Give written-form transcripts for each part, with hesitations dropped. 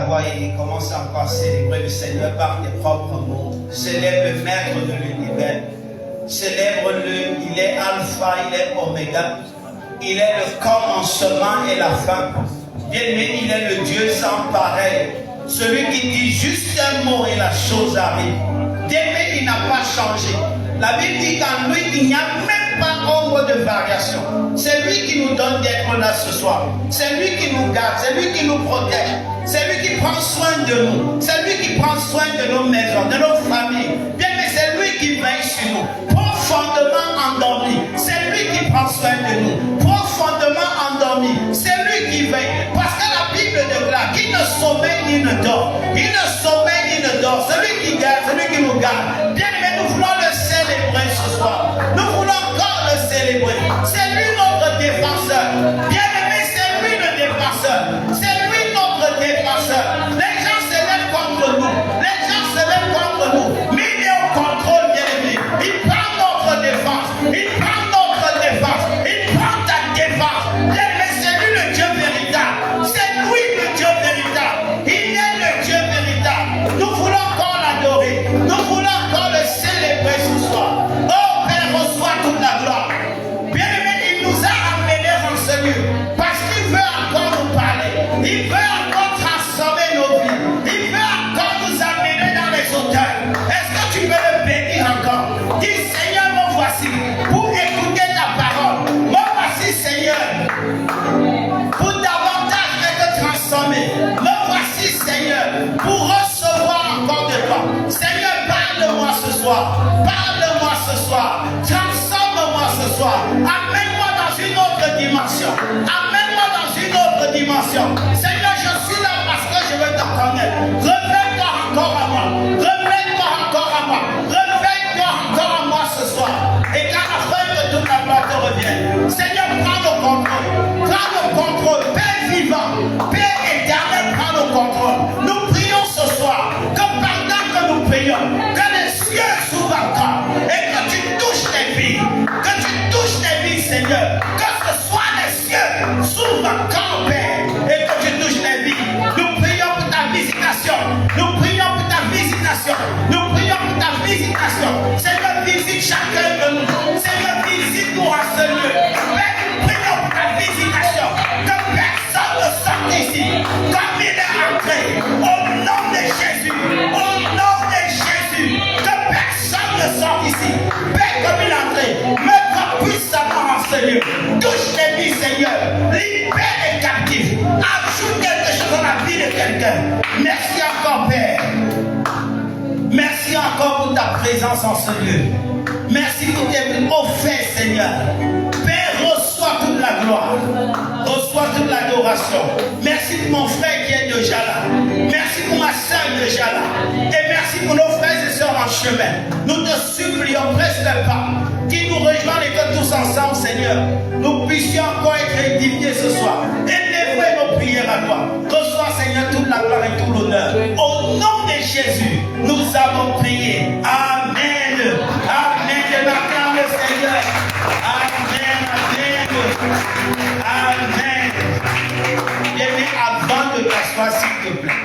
voix et commence encore à célébrer le Seigneur par tes propres mots. Célèbre le Maître de l'univers. Célèbre-le, il est Alpha, il est Oméga. Il est le commencement et la fin. Bien-aimé, il est le Dieu sans pareil. Celui qui dit juste un mot et la chose arrive. Bien-aimé, il n'a pas changé. La Bible dit qu'en lui, il n'y a même pas ombre de variation. C'est lui qui nous donne d'être là ce soir. C'est lui qui nous garde, c'est lui qui nous protège. C'est lui qui prend soin de nous. C'est lui qui prend soin de nos maisons, de nos familles. Bien, mais c'est lui qui veille sur nous. Profondément endormi. C'est lui qui prend soin de nous. Profondément endormi. C'est lui qui veille. Parce que la Bible déclare qu'il ne sommeille ni ne dort. Il ne sommeille ni ne dort. Celui qui garde, celui qui nous garde. Bien, mais nous voulons le célébrer ce soir. Nous voulons encore le célébrer. C'est lui notre défenseur. Bien-aimé, c'est lui le défenseur. C'est lui notre défenseur. Les gens se lèvent contre nous. Les gens se lèvent contre nous. Mais il est au contrôle, bien-aimé. Il prend notre défense. Il prend notre défense. Il prend ta défense. Bien-aimé, c'est lui le Dieu véritable. C'est lui le Dieu véritable. Il est le Dieu véritable. Nous voulons encore l'adorer. Nous voulons encore le célébrer ce soir. Oh Père, reçois toute la gloire. Bien-aimé, il nous a amenés dans ce lieu parce qu'il veut encore nous parler. Il veut encore transformer nos vies. Il veut encore nous amener dans les hauteurs. Est-ce que tu veux le bénir encore? Dis Seigneur, me voici pour écouter ta parole. Me voici Seigneur pour davantage être transformé. Me voici Seigneur pour recevoir encore de toi. Seigneur, parle-moi ce soir. Parle-moi ce soir. Transforme-moi ce soir. Amène-moi dans une autre dimension. Amène-moi dans une autre dimension. Seigneur, je suis là parce que je veux te connaître. Réveille-toi encore à moi. Réveille-toi encore à moi. Réveille-toi encore à moi ce soir. Et qu'à la fin de toute la gloire te revienne. Seigneur, prends le contrôle. Prends le contrôle. Père vivant. Père éternel, prends le contrôle. Nous prions ce soir que pendant que nous prions, que les cieux s'ouvrent encore et que tu touches les vies. Que tu touches les vies, Seigneur. Que ce soit les cieux s'ouvrent encore, Père, et que tu touches les vies. Nous prions pour ta visitation. Nous prions pour ta visitation. Nous prions pour ta visitation. Seigneur, visite chacun de nous. Seigneur, visite-nous à ce lieu. Père, nous prions pour ta visitation. Que personne ne sorte ici comme il est entré. Au nom de Jésus. Au nom de Jésus. Que personne ne sorte ici. Père, comme il est entré. Mets-toi puissamment en ce lieu. Touche les vies, Seigneur. Libère les captifs. Ajoute quelque chose dans la vie de quelqu'un. Merci encore, Père. Merci encore pour ta présence en ce lieu. Merci pour tes offertes, Seigneur. Père, reçois toute la gloire. Reçois toute l'adoration. Merci pour mon frère qui est déjà là. Merci pour ma soeur déjà là. Et merci pour nos frères et sœurs en chemin. Nous te supplions, presse le pas. Qui nous rejoignent et que tous ensemble, Seigneur, nous puissions encore être édifiés ce soir. Élève nos prières à toi. Reçois, Seigneur, toute la gloire et tout l'honneur. Au nom de Jésus, nous avons prié. Amen. Amen. Je m'acclame le Seigneur. Amen. Amen. Amen. Bien-aimé, avant de t'asseoir, s'il te plaît,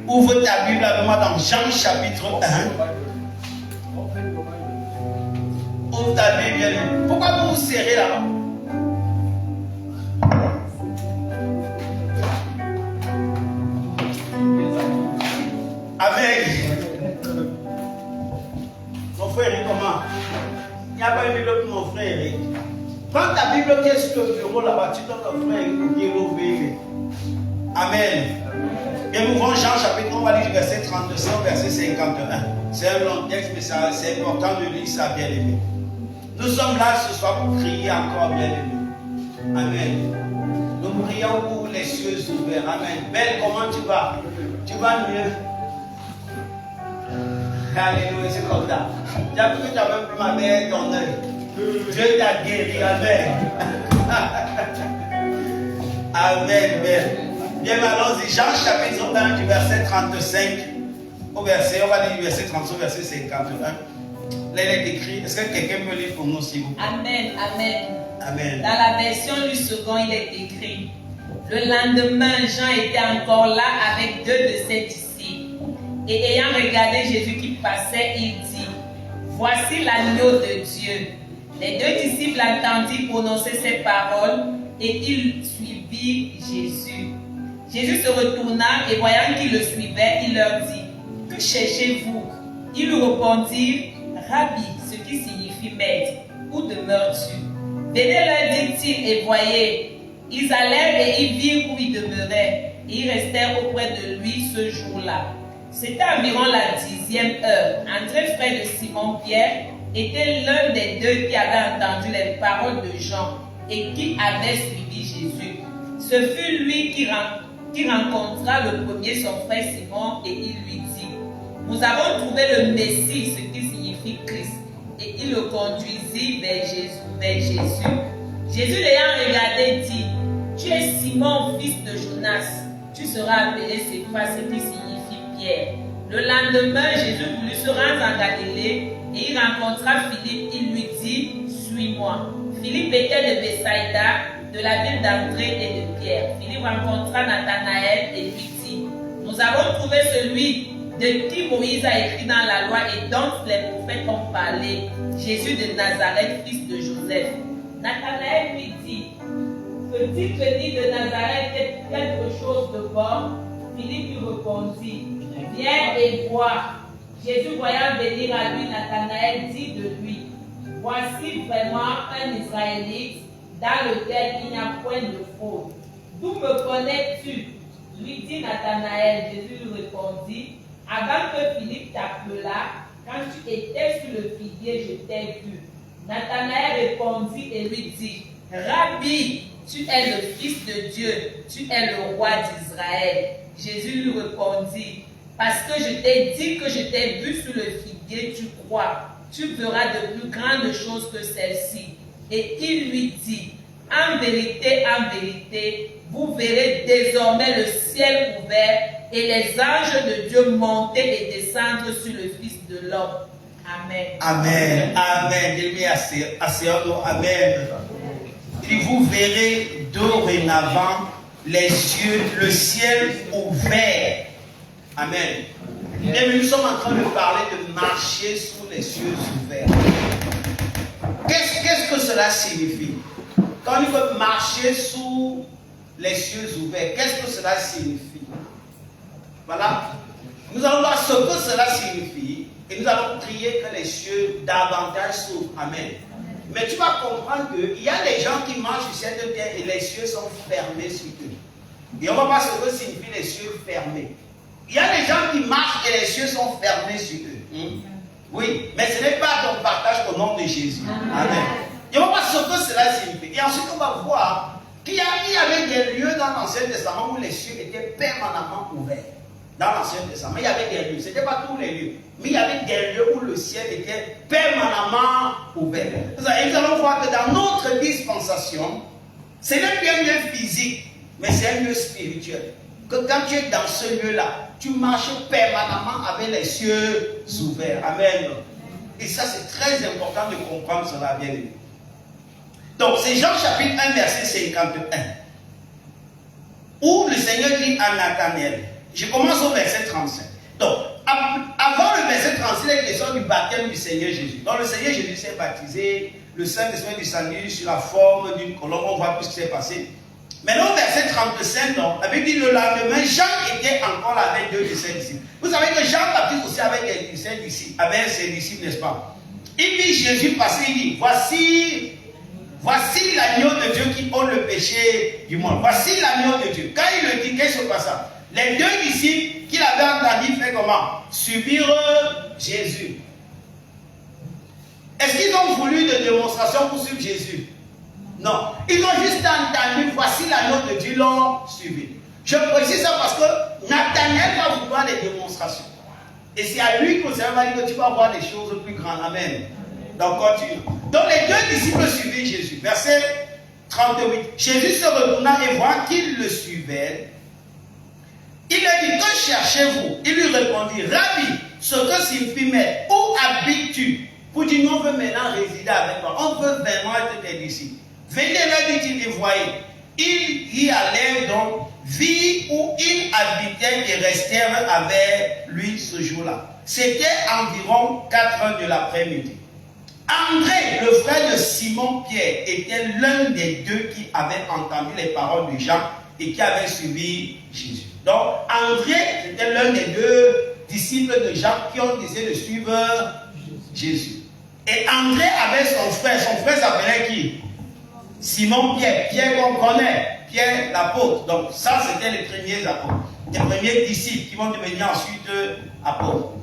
ouvre ta Bible avec moi dans Jean chapitre 1. Ouvre ta Bible, bien-aimé. Pourquoi vous vous serrez là-bas? Avec mon frère Eric, comment? Il n'y a pas une Bible pour mon frère Eric. Prends ta Bible qui est sur le bureau là-bas, tu donnes le frère Eric qui est ouvert. Amen. Et nous voyons Jean chapitre 1, on va lire du verset 32 au verset 51. C'est un long texte, mais c'est important de lire ça, bien aimé. Nous sommes là ce soir pour prier encore, bien aimé. Amen. Nous prions pour les cieux ouverts. Amen. Belle, comment tu vas? Tu vas mieux? Alléluia, c'est comme ça. J'ai vu que tu as même pris ma mère ton œil. Dieu t'a guéri. Amen. Amen. Bien, allons-y. Jean chapitre 1 du verset 35 au verset, on va lire du verset 35 au verset 51. Là, il est écrit. Est-ce que quelqu'un peut lire pour nous, s'il vous plaît? Amen. Amen. Amen. Dans la version du second, il est écrit: Le lendemain, Jean était encore là avec 2 de ses disciples. Et ayant regardé Jésus qui passait, il dit, « Voici l'agneau de Dieu. » Les 2 disciples entendirent prononcer ces paroles et ils suivirent Jésus. Jésus se retourna et voyant qu'ils le suivaient, il leur dit, « Que cherchez-vous » Ils lui répondirent, « Rabbi », ce qui signifie maître, où demeures-tu? Venez leur dit-il et voyez. Ils allèrent et ils virent où il demeurait et ils restèrent auprès de lui ce jour-là. C'était environ la 10e heure. André, frère de Simon-Pierre, était l'un des 2 qui avait entendu les paroles de Jean et qui avait suivi Jésus. Ce fut lui qui rencontra le premier son frère Simon et il lui dit, « Nous avons trouvé le Messie, ce qui signifie Christ. » Et il le conduisit vers Jésus. Jésus l'ayant regardé dit, « Tu es Simon, fils de Jonas. Tu seras appelé Cépha, ce qui signifie Pierre. » Le lendemain, Jésus voulut se rendre en Galilée et il rencontra Philippe. Il lui dit, « Suis-moi. » Philippe était de Bethsaïda, de la ville d'André et de Pierre. Philippe rencontra Nathanaël et lui dit, « Nous avons trouvé celui de qui Moïse a écrit dans la loi et dont les prophètes ont parlé, Jésus de Nazareth, fils de Joseph. » Nathanaël lui dit, « Peut-il venir de Nazareth quelque chose de bon? » Philippe lui répondit, « Viens et vois. » Jésus, voyant venir à lui, Nathanaël dit de lui, « Voici vraiment un Israélite dans lequel il n'y a point de fraude. D'où me connais-tu? » Lui dit Nathanaël. Jésus lui répondit, « Avant que Philippe t'appelât, quand tu étais sur le figuier, je t'ai vu. » Nathanaël répondit et lui dit, « Rabbi, tu es le Fils de Dieu, tu es le roi d'Israël. » Jésus lui répondit, « Parce que je t'ai dit que je t'ai vu sous le figuier, tu crois. Tu verras de plus grandes choses que celles-ci. » Et il lui dit, « En vérité, vous verrez désormais le ciel ouvert et les anges de Dieu monter et descendre sur le Fils de l'homme. » Amen. Amen. Amen. Amen. Et vous verrez dorénavant le ciel ouvert. Amen. Et nous sommes en train de parler de marcher sous les cieux ouverts. Qu'est-ce que cela signifie? Quand il faut marcher sous les cieux ouverts, qu'est-ce que cela signifie? Voilà. Nous allons voir ce que cela signifie et nous allons prier que les cieux davantage s'ouvrent. Amen. Mais tu vas comprendre qu'il y a des gens qui marchent sur cette terre et les cieux sont fermés sur eux. Et on va voir ce que signifie les cieux fermés. Il y a des gens qui marchent et les cieux sont fermés sur eux. Oui, mais ce n'est pas ton partage au nom de Jésus. Amen. Et on va voir ce que cela signifie. Et ensuite, on va voir qu'il y avait des lieux dans l'Ancien Testament où les cieux étaient permanemment ouverts. Dans l'Ancien Testament, il y avait des lieux. Ce n'était pas tous les lieux. Mais il y avait des lieux où le ciel était permanemment ouvert. Et nous allons voir que dans notre dispensation, ce n'est plus un lieu physique, mais c'est un lieu spirituel. Que quand tu es dans ce lieu-là, tu marches permanemment avec les cieux ouverts. Amen. Et ça, c'est très important de comprendre cela, bien aimé. Donc, c'est Jean chapitre 1, verset 51. Où le Seigneur dit à Nathanaël, je commence au verset 35. Donc, avant le verset 36, il est question du baptême du Seigneur Jésus. Donc, le Seigneur Jésus s'est baptisé, le Saint-Esprit est descendu sur la forme d'une colombe, on voit tout ce qui s'est passé. Maintenant, au verset 35, donc, avec dit le lendemain, Jean était encore là avec 2 de ses disciples. Vous savez que Jean baptise aussi avec ses disciples, n'est-ce pas? Il dit Jésus passer, il dit, voici l'agneau de Dieu qui ôte le péché du monde. Voici l'agneau de Dieu. Quand il le dit, qu'est-ce qui se passe? Les 2 disciples qu'il avait entendu faire comment? Subir Jésus. Est-ce qu'ils ont voulu de démonstration pour suivre Jésus? Non. Ils ont juste entendu, voici l'agneau de Dieu, l'ont suivi. Je précise ça parce que Nathanaël va vouloir des démonstrations. Et c'est à lui que le Seigneur va dire que tu vas voir des choses plus grandes. Amen. Donc continue. Donc les 2 disciples suivaient Jésus. Verset 38. Jésus se retourna et voit qu'ils le suivaient. Il leur dit, que cherchez-vous? Il lui répondit, Rabbi, ce que signifie maître, où habites-tu? Pour dire, nous on veut maintenant résider avec toi. On veut vraiment être tes disciples. Venez là, dit-il, et voyez. ils y allèrent donc, virent où ils habitaient et restèrent avec lui ce jour-là. C'était environ 4 heures de l'après-midi. André, le frère de Simon-Pierre, était l'un des deux qui avait entendu les paroles de Jean et qui avait suivi Jésus. Donc, André, c'était l'un des deux disciples de Jean qui ont décidé de suivre Jésus. Et André avait son frère s'appelait qui? Simon-Pierre, Pierre qu'on connaît, Pierre l'apôtre. Donc, ça, c'était les premiers apôtres, les premiers disciples qui vont devenir ensuite apôtres.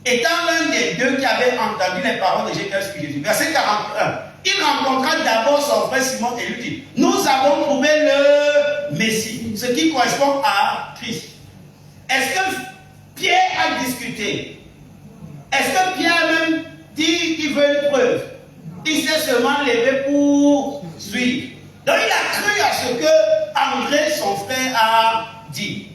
Étant l'un des deux qui avait entendu les paroles de Jésus. Verset 41. Il rencontra d'abord son frère Simon et lui dit, nous avons trouvé le Messie, ce qui correspond à Christ. Est-ce que Pierre a discuté? Est-ce que Pierre même dit qu'il veut une preuve? Il s'est seulement levé pour suivre. Donc il a cru à ce que André, son frère, a dit.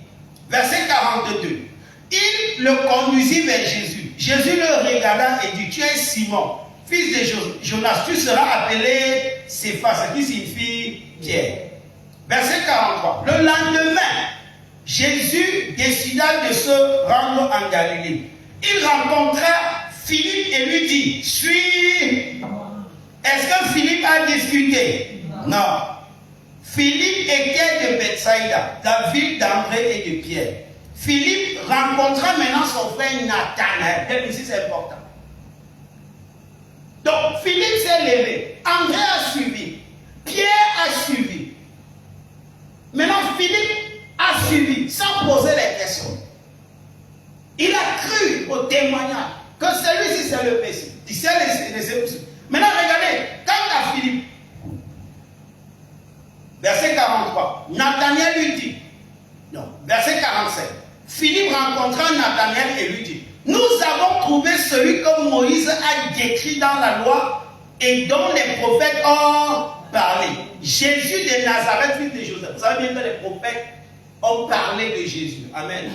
Verset 42. Il le conduisit vers Jésus. Jésus le regarda et dit, tu es Simon, fils de Jonas, tu seras appelé Céphas, ce qui signifie Pierre. Verset 43. Le lendemain, Jésus décida de se rendre en Galilée. Il rencontra Philippe et lui dit, suis. Est-ce que Philippe a discuté? Non. Philippe était de Bethsaïda, la ville d'André et de Pierre. Philippe rencontra maintenant son frère Nathanaël. Ici, c'est important. Donc, Philippe s'est levé. André a suivi. Pierre a suivi. Maintenant, Philippe a suivi sans poser les questions. Il a cru au témoignage que celui-ci, c'est le Messie. Il s'est laissé. Maintenant, regardez, quant à Philippe, verset 43, Nathanaël lui dit, non, verset 47, Philippe rencontra Nathanaël et lui dit, nous avons trouvé celui que Moïse a décrit dans la loi et dont les prophètes ont parlé. Jésus de Nazareth, fils de Joseph. Vous savez bien que les prophètes ont parlé de Jésus. Amen.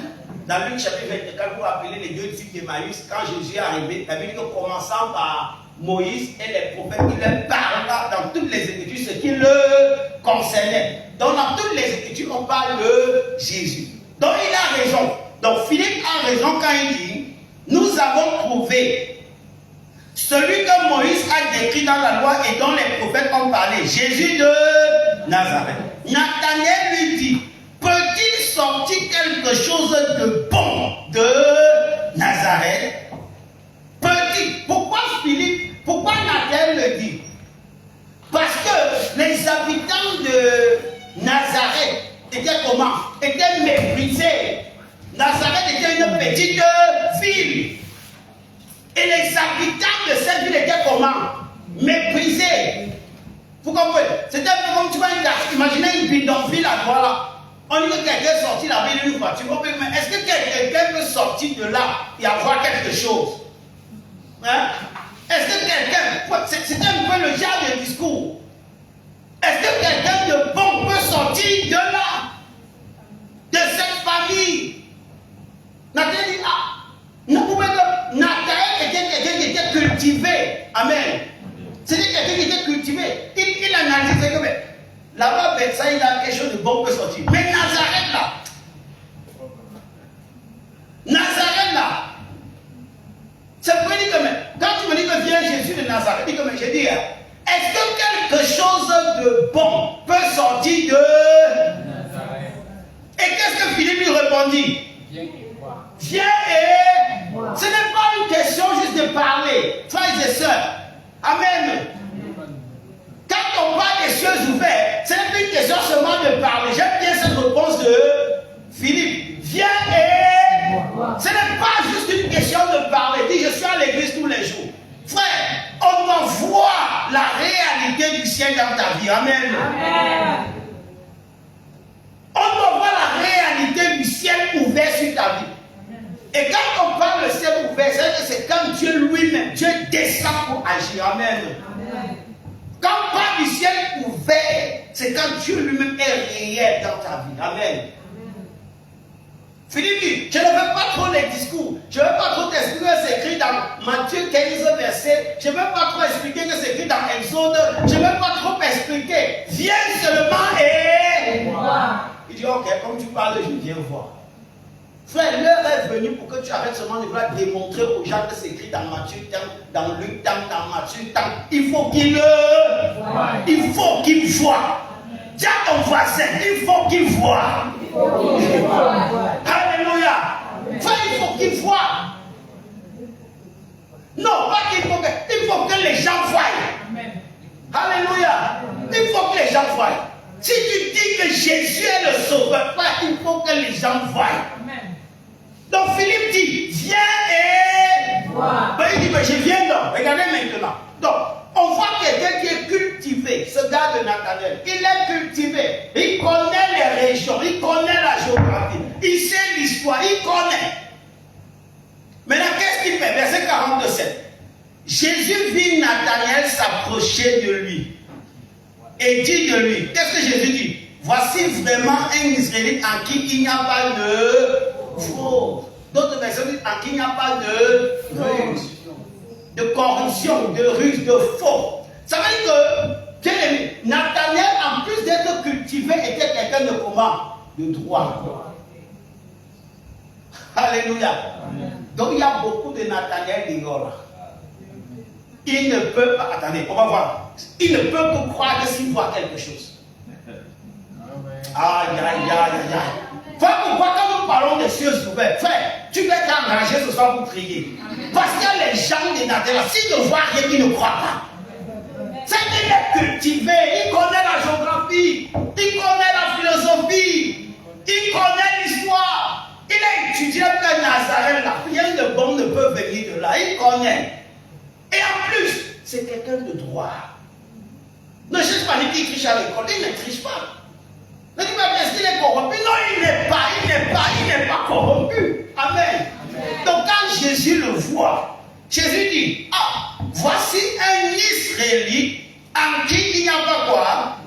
Dans Luc chapitre 24, vous rappelez les deux disciples d'Emmaüs, quand Jésus est arrivé, la Bible dit que commençant par Moïse et les prophètes, il leur parla dans toutes les Écritures ce qui le concernait. Donc dans toutes les Écritures, on parle de Jésus. Donc il a raison. Donc Philippe a raison quand il dit, nous avons trouvé celui que Moïse a décrit dans la loi et dont les prophètes ont parlé, Jésus de Nazareth. Nathanaël lui dit, peut-il sortir quelque chose de bon de Nazareth? Peut-il? Pourquoi Philippe? Pourquoi Nathanaël le dit? Parce que les habitants de Nazareth étaient comment? Étaient méprisés. Nazareth était une petite ville. Et les habitants de cette ville étaient comment? Méprisés. Vous comprenez? C'était un peu comme tu vas imaginer une bidonville à toi là. On dit que quelqu'un est sorti là-bas d'une voiture. Mais est-ce que quelqu'un peut sortir de là et avoir quelque chose? Hein? Est-ce que quelqu'un... C'était un peu le genre de discours. Est-ce que quelqu'un de bon peut sortir de là? De cette famille? Nathanaël dit, vous pouvez que Nathanaël était quelqu'un qui était cultivé. Amen. C'était quelqu'un qui était cultivé. Il analysait que là-bas, ça, il a quelque chose de bon peut sortir. Mais Nazareth là, c'est pour dire que quand tu me dis que vient Jésus de Nazareth, dis que j'ai dit, est-ce que quelque chose de bon peut sortir de Nazareth? Et qu'est-ce que Philippe lui répondit? Viens et ce n'est pas une question juste de parler, frères et sœurs. Amen. Quand on parle des cieux ouverts, ce n'est plus une question seulement de parler. J'aime bien cette réponse de Philippe. Viens et ce n'est pas juste une question de parler. Dis, je suis à l'église tous les jours. Frère, on doit voir la réalité du ciel dans ta vie. Amen. Amen. On doit voir la réalité du ciel ouvert sur ta vie. Et quand on parle de ciel ouvert, c'est quand Dieu lui-même, Dieu descend pour agir. Amen. Amen. Quand on parle du ciel ouvert, c'est quand Dieu lui-même est réel dans ta vie. Amen. Philippe dit, je ne veux pas trop les discours. Je ne veux pas trop t'expliquer que c'est écrit dans Matthieu 15 verset. Je ne veux pas trop expliquer que c'est écrit dans Exode. Je ne veux pas trop expliquer. Viens seulement et comme tu parles, je viens voir. Frère, l'heure est venue pour que tu arrêtes seulement de vouloir démontrer aux gens que c'est écrit dans Matthieu, dans Luc, dans Matthieu. Il faut qu'il voit. Dis à ton voisin, il faut qu'il voit. Alléluia. Frère, il faut qu'il voit. Non, pas qu'il faut que. Il faut que les gens voient. Alléluia. Il faut que les gens voient. Si tu dis que Jésus est le sauveur, il faut que les gens voient. Donc Philippe dit, viens et vois. Ben, il dit, je viens donc. Regardez maintenant. Donc, on voit quelqu'un qui est cultivé, ce gars de Nathanaël. Il est cultivé. Il connaît les régions, il connaît la géographie, il sait l'histoire, il connaît. Maintenant, qu'est-ce qu'il fait? Verset 47. Jésus vit Nathanaël s'approcher de lui et dit de lui, qu'est-ce que Jésus dit? Voici vraiment un Israélite en qui il n'y a pas de fraude. D'autres versions disent en qui il n'y a pas de ruse, de corruption, de ruse, de faux. Ça veut dire que Nathanaël, en plus d'être cultivé, était quelqu'un de comment? De droit. Alléluia. Donc il y a beaucoup de Nathanaël dehors là. Il ne peut pas, attendez, on va voir. Il ne peut que croire que s'il voit quelque chose. Aïe, aïe, aïe, aïe. Voilà pourquoi quand nous parlons des cieux ouverts, frère, tu dois t'engager ce soir pour prier. Parce qu'il y a les gens de Nathanaël, s'ils ne voient rien, ils ne croient pas. C'est qu'il est cultivé, il connaît la géographie, il connaît la philosophie, il connaît l'histoire. Il a étudié à Nazareth, là, rien de bon ne peut venir de là, il connaît. Et en plus, c'est quelqu'un de droit. Ne cherche pas qu'il triche à l'école, il ne triche pas. Ne dis pas est-ce qu'il est corrompu? Non, il n'est pas corrompu. Amen. Donc quand Jésus le voit, Jésus dit, ah, voici un Israélite en qui il n'y a pas quoi?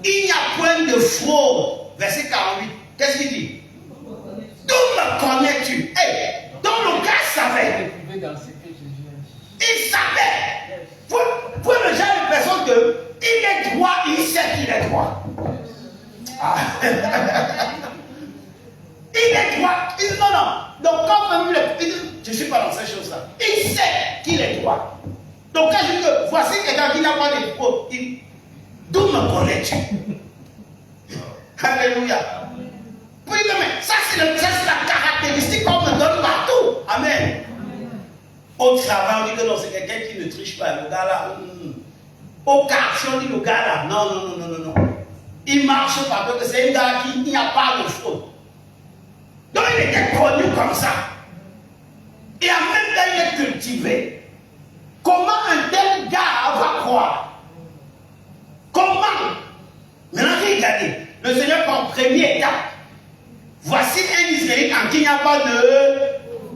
Il n'y a point de fraude. Verset 48. Qu'est-ce qu'il dit? D'où me connais-tu? Hey, donc le gars savait. Il savait. Pour le genre de personne qu'il est droit, il sait qu'il est droit. Ah. Il est droit. Non. Donc quand même, je ne suis pas dans ces choses-là. Il sait qu'il est droit. Donc quand je dis que voici quelqu'un qui n'a pas de fraude, d'où me connais-tu? Alléluia. Oui, mais ça c'est la caractéristique qu'on me donne partout. Amen. Au travail, on dit que non, c'est quelqu'un qui ne triche pas. Le gars là. Au quartier, on dit le gars là. Non. Il marche parce que c'est un gars qui n'y a pas de fraude. Donc il était connu comme ça. Et en même temps, il est cultivé. Comment un tel gars va croire? Comment? Maintenant, regardez. Le Seigneur comme première étape. Voici un Israélite en qui il n'y a pas de...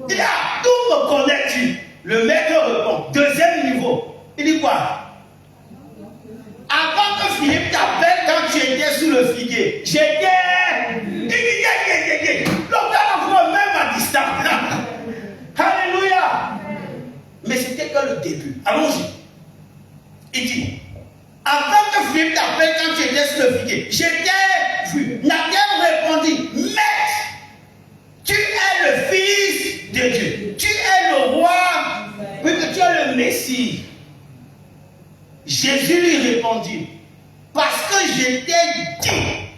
Il a, d'où me connais-tu? Le mec répond. Deuxième niveau. Il dit quoi? Avant que Philippe t'appelle quand tu étais sous le figuier, j'étais. Il dit, le gars la voit même à distance. Alléluia. Mais c'était que le début. Allons-y. Il dit, avant que Philippe t'appelle quand tu étais sous le figuier, j'étais vu. Nathanaël répondit, Maître, tu es le Fils de Dieu. Tu es le roi. Oui, que tu es le Messie. Jésus lui répondit, parce que je t'ai dit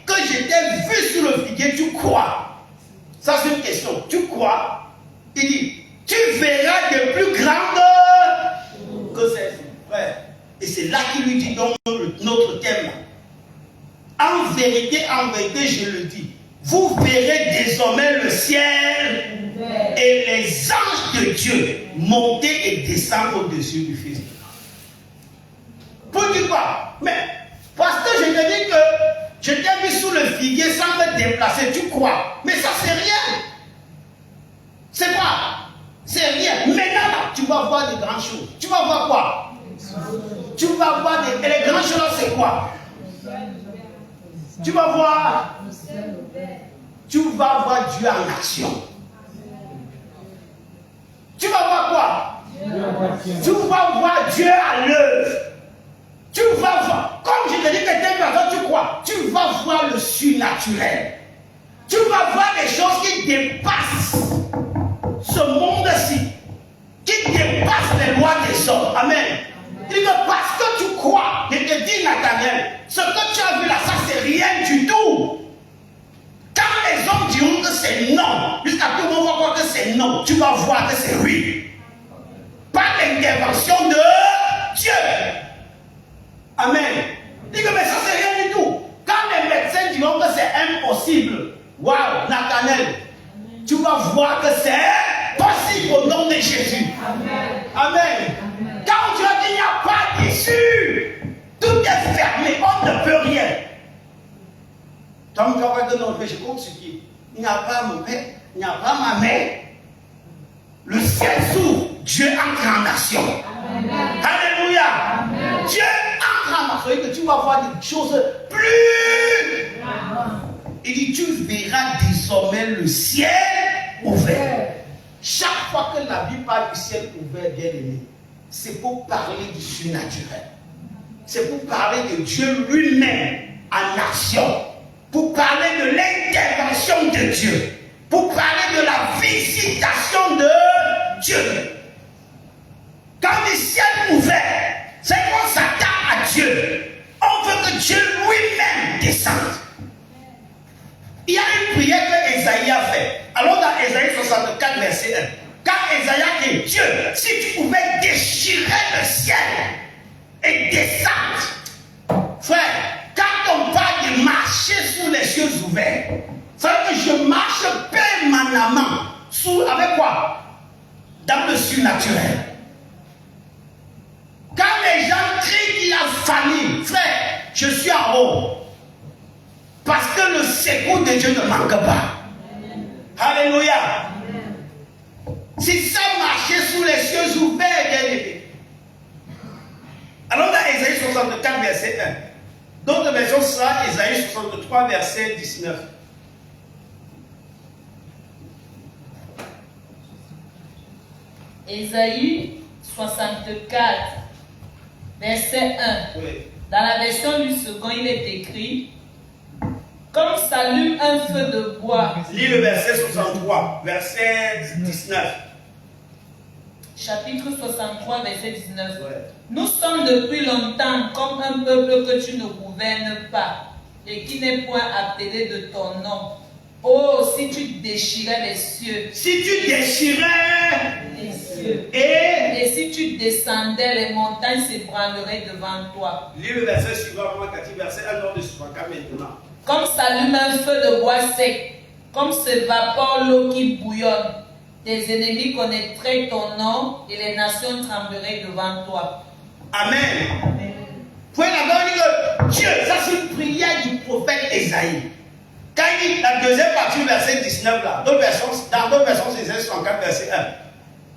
que je t'ai vu sous le figuier, tu crois? Ça c'est une question. Tu crois? Il dit, tu verras de plus grandes que celles-ci. Frère. Et c'est là qu'il lui dit dans notre thème. En vérité, je le dis, vous verrez désormais le ciel et les anges de Dieu monter et descendre au-dessus du Fils. Pour dire quoi? Mais parce que je te dis que je t'ai mis sous le figuier sans me déplacer, tu crois? Mais ça c'est rien. C'est quoi? C'est rien. Maintenant là, tu vas voir des grandes choses. Tu vas voir quoi? Tu vas voir des... Et les grandes choses c'est quoi? Tu vas voir... Tu vas voir Dieu en action. Tu vas voir quoi? Tu vas voir Dieu à l'œuvre. Tu vas voir, comme je te dis que tu crois, tu vas voir le surnaturel. c'est non, tu vas voir que c'est oui. Par l'intervention de Dieu. Amen. Dis que mais ça c'est rien du tout. Quand les médecins diront que c'est impossible, waouh, Nathanaël, tu vas voir que c'est possible au nom de Jésus. Amen. Amen. Quand Dieu dit qu'il n'y a pas d'issue, tout est fermé, on ne peut rien. Toi, tu vas voir que non, je compte sur qui? Il n'y a pas mon père, il n'y a pas ma mère. Le ciel s'ouvre, Dieu entre en action. Amen. Alléluia. Amen. Dieu entre en action et que tu vas voir des choses plus. Amen. Il dit, tu verras désormais le ciel ouvert. Chaque fois que la Bible parle du ciel ouvert, bien aimé, c'est pour parler du surnaturel. C'est pour parler de Dieu lui-même en action. Pour parler de l'intervention de Dieu. Pour parler de la visitation de Dieu. Quand le ciel ouvert, c'est qu'on s'attend à Dieu. On veut que Dieu lui-même descende. Il y a une prière que Esaïe a fait. Allons dans Esaïe 64, verset 1. Quand Esaïe dit, Dieu, si tu pouvais déchirer le ciel et descendre. Frère, quand on parle de marcher sous les cieux ouverts, ça veut dire que je marche permanemment avec quoi? Dans le surnaturel. Quand les gens crient qu'il y a famine, frère, je suis en haut. Parce que le secours de Dieu ne manque pas. Alléluia. C'est ça marcher sous les cieux ouverts, bien aimé. Alors dans Ésaïe 64, verset 1. D'autres versions sera Ésaïe 63, verset 19. Ésaïe 64, verset 1. Oui. Dans la version du second, il est écrit: comme s'allume un feu de bois. Lis le verset 63, verset 19. Chapitre 63, verset 19. Ouais. Nous sommes depuis longtemps comme un peuple que tu ne gouvernes pas et qui n'est point appelé de ton nom. Oh, si tu déchirais les cieux. Si tu déchirais les cieux. Et si tu descendais, les montagnes s'ébranleraient devant toi. Lis le verset suivant, verset 1 de 64 maintenant. Comme s'allume un feu de bois sec, comme s'évapore l'eau qui bouillonne, tes ennemis connaîtraient ton nom et les nations trembleraient devant toi. Amen. Amen. Vous voyez là-bas, on dit que Dieu, ça c'est une prière du prophète Esaïe. Quand il dit la deuxième partie du verset 19 là, dans d'autres versions, c'est Ésaïe 64, verset 1.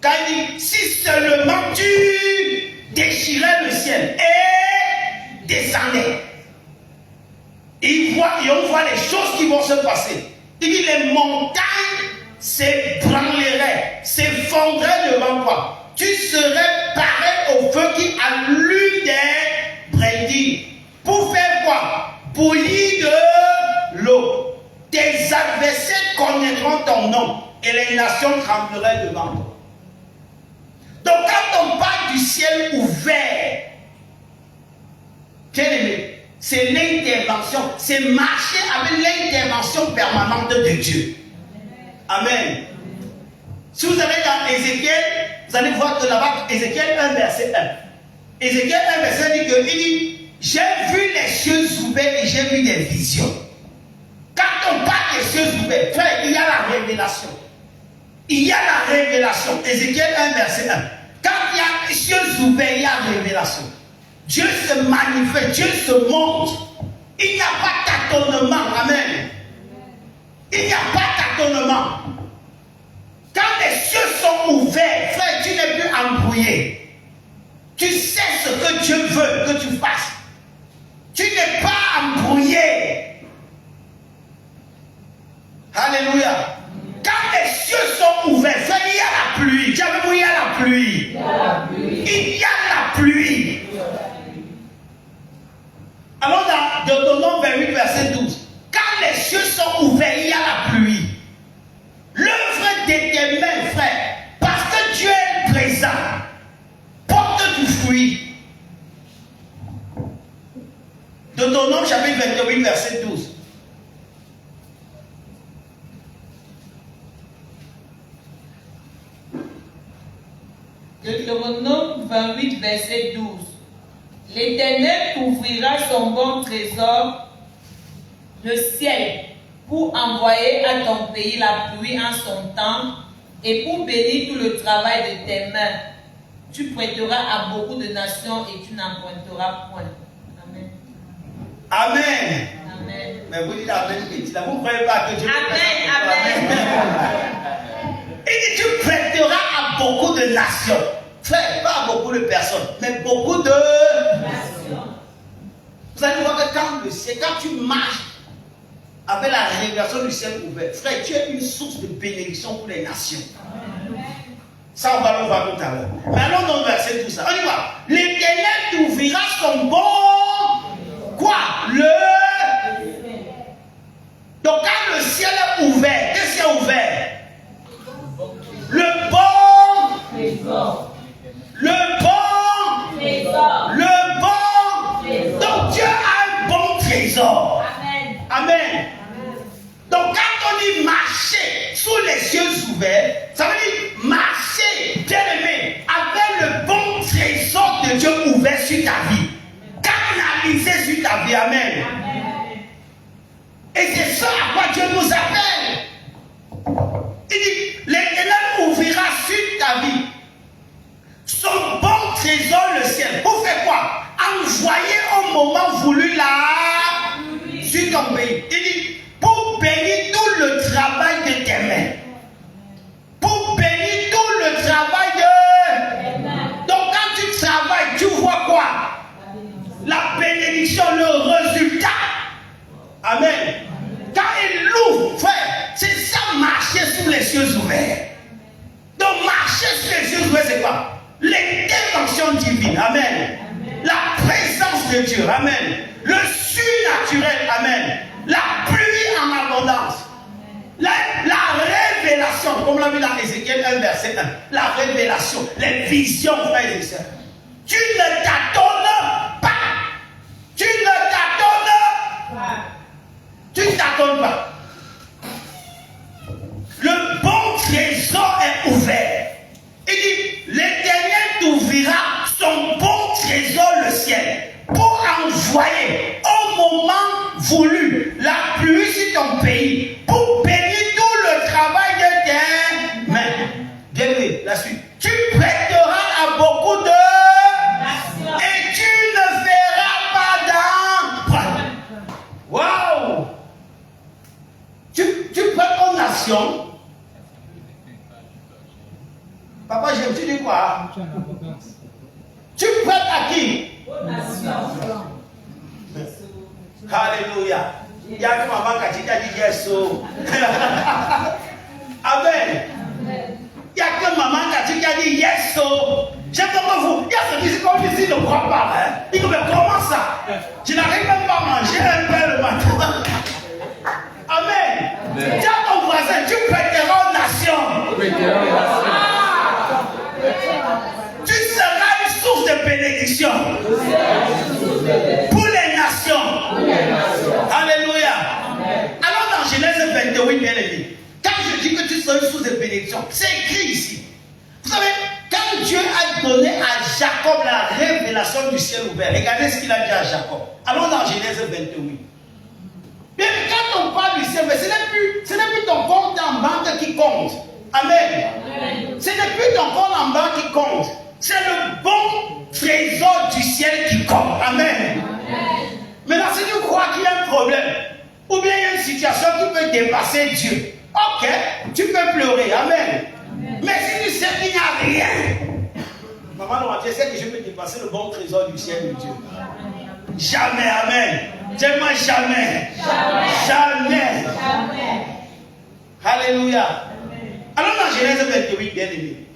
Quand il dit, si seulement tu déchirais le ciel et descendais. Et on voit les choses qui vont se passer. Il dit les montagnes s'ébranleraient, s'effondraient devant toi. Tu serais pareil au feu qui allume des brindilles. Pour faire quoi? Bouillir de l'eau. Tes adversaires connaîtront ton nom et les nations trembleraient devant toi. Donc quand on parle du ciel ouvert, bien aimé, c'est l'intervention, c'est marcher avec l'intervention permanente de Dieu. Amen. Si vous allez dans Ézéchiel, vous allez voir que là-bas, Ézéchiel 1, verset 1. Ézéchiel 1, verset 1 dit que, il dit, j'ai vu les cieux ouverts et j'ai vu des visions. Quand on parle des cieux ouverts, frère, il y a la révélation. Il y a la révélation. Ézéchiel 1, verset 1. Quand il y a les cieux ouverts, il y a la révélation. Dieu se manifeste, Dieu se montre. Il n'y a pas tâtonnement. Amen. Il n'y a pas tâtonnement. Quand les cieux sont ouverts, frère, tu n'es plus embrouillé. Tu sais ce que Dieu veut que tu fasses. Tu n'es pas embrouillé. Alléluia. Quand les cieux sont ouverts, frère, il y a la pluie. Diable, il y a la pluie. Il y a la pluie. Alors dans Deutéronome 28, verset 12, quand les cieux sont ouverts, il y a la pluie. L'œuvre de tes mains, frère, parce que Dieu est présent, porte du fruit. Deutéronome chapitre 28, verset 12. Deutéronome 28, verset 12. L'Éternel t'ouvrira son bon trésor, le ciel, pour envoyer à ton pays la pluie en son temps et pour bénir tout le travail de tes mains. Tu prêteras à beaucoup de nations et tu n'emprunteras point. Amen. Amen. Amen. Mais vous dites Amen petit. Là, vous ne croyez pas que Dieu Amen. Il dit tu prêteras à beaucoup de nations. Frère, pas à beaucoup de personnes, mais beaucoup de nations. Vous allez voir que quand tu marches avec la révélation du ciel ouvert, frère, tu es une source de bénédiction pour les nations. Ça, on va le voir tout à l'heure. Mais allons dans le verset tout ça. On y va. L'Éternel t'ouvrira son bon. Quoi? Donc, quand le ciel est ouvert, qu'est-ce qui est ouvert? Le bon trésor. Le bon trésor. Le bon trésor. Donc, Dieu a un bon trésor. Amen. Amen. Donc, quand on dit marcher sous les cieux ouverts, ça veut dire marcher, bien aimé, avec le bon trésor de Dieu ouvert sur ta vie. Canaliser sur ta vie. Amen. Amen. Et c'est ça à quoi Dieu nous appelle. Il dit, l'Éternel ouvrira sur ta vie son bon trésor, le ciel. Pour faire quoi? Envoyer au moment voulu là sur ton pays. Il dit, pour bénir tout le travail de tes mains. Pour bénir tout le travail de tes mains. Donc quand tu travailles, tu vois quoi? La bénédiction, le résultat. Amen. Quand il l'ouvre, frère, c'est ça marcher sous les cieux ouverts. Donc marcher sous les cieux ouverts, c'est quoi? L'intervention divine. Amen. La présence de Dieu. Amen. Le surnaturel. Amen. La pluie en abondance. La révélation, comme on l'a vu dans Ézéchiel 1, verset 1. La révélation, les visions, frères et sœurs. Tu ne t'attends pas. Tu ne t'attends pas. Tu ne t'attends pas. Le bon trésor est ouvert. Il dit, l'Éternel t'ouvrira son bon trésor, le ciel, pour envoyer au moment voulu la pluie sur ton pays, pour bénir tout le travail de tes mains. Bien vu, la suite. Tu prêteras à beaucoup de nations et tu ne feras pas d'emprunt. Waouh! Tu prêtes aux nations. Papa, tu dis quoi? Tu prêtes à qui? Aux nations. Alléluia. Il y a que maman qui a dit yes. Amen. Il y a que maman qui a dit yes. J'aime comme vous. Il y a ceux qui disent ne croient pas. Ils disent mais comment ça? Je n'arrive même pas à manger un pain le matin. Amen. Dis à ton voisin, tu prêteras aux nations. Tu seras une source de bénédiction pour les nations. Alléluia. Alors dans Genèse 28, bien aimé, quand je dis que tu seras une source de bénédiction, c'est écrit ici. Vous savez, quand Dieu a donné à Jacob la révélation du ciel ouvert, regardez ce qu'il a dit à Jacob. Allons dans Genèse 28. Bien, quand on parle du ciel ouvert, ce n'est plus ton compte en banque qui compte. Amen. Ce n'est plus ton compte en banque qui compte. C'est le bon trésor du ciel qui compte. Amen. Maintenant, si tu crois qu'il y a un problème, ou bien il y a une situation qui peut dépasser Dieu, ok, tu peux pleurer. Amen. Mais si tu sais qu'il n'y a rien, maman, tu sais que je peux dépasser le bon trésor du ciel de Dieu. Jamais. Amen. Dis-moi jamais. Jamais. Alléluia. Alors dans Genèse 28, bien aimé.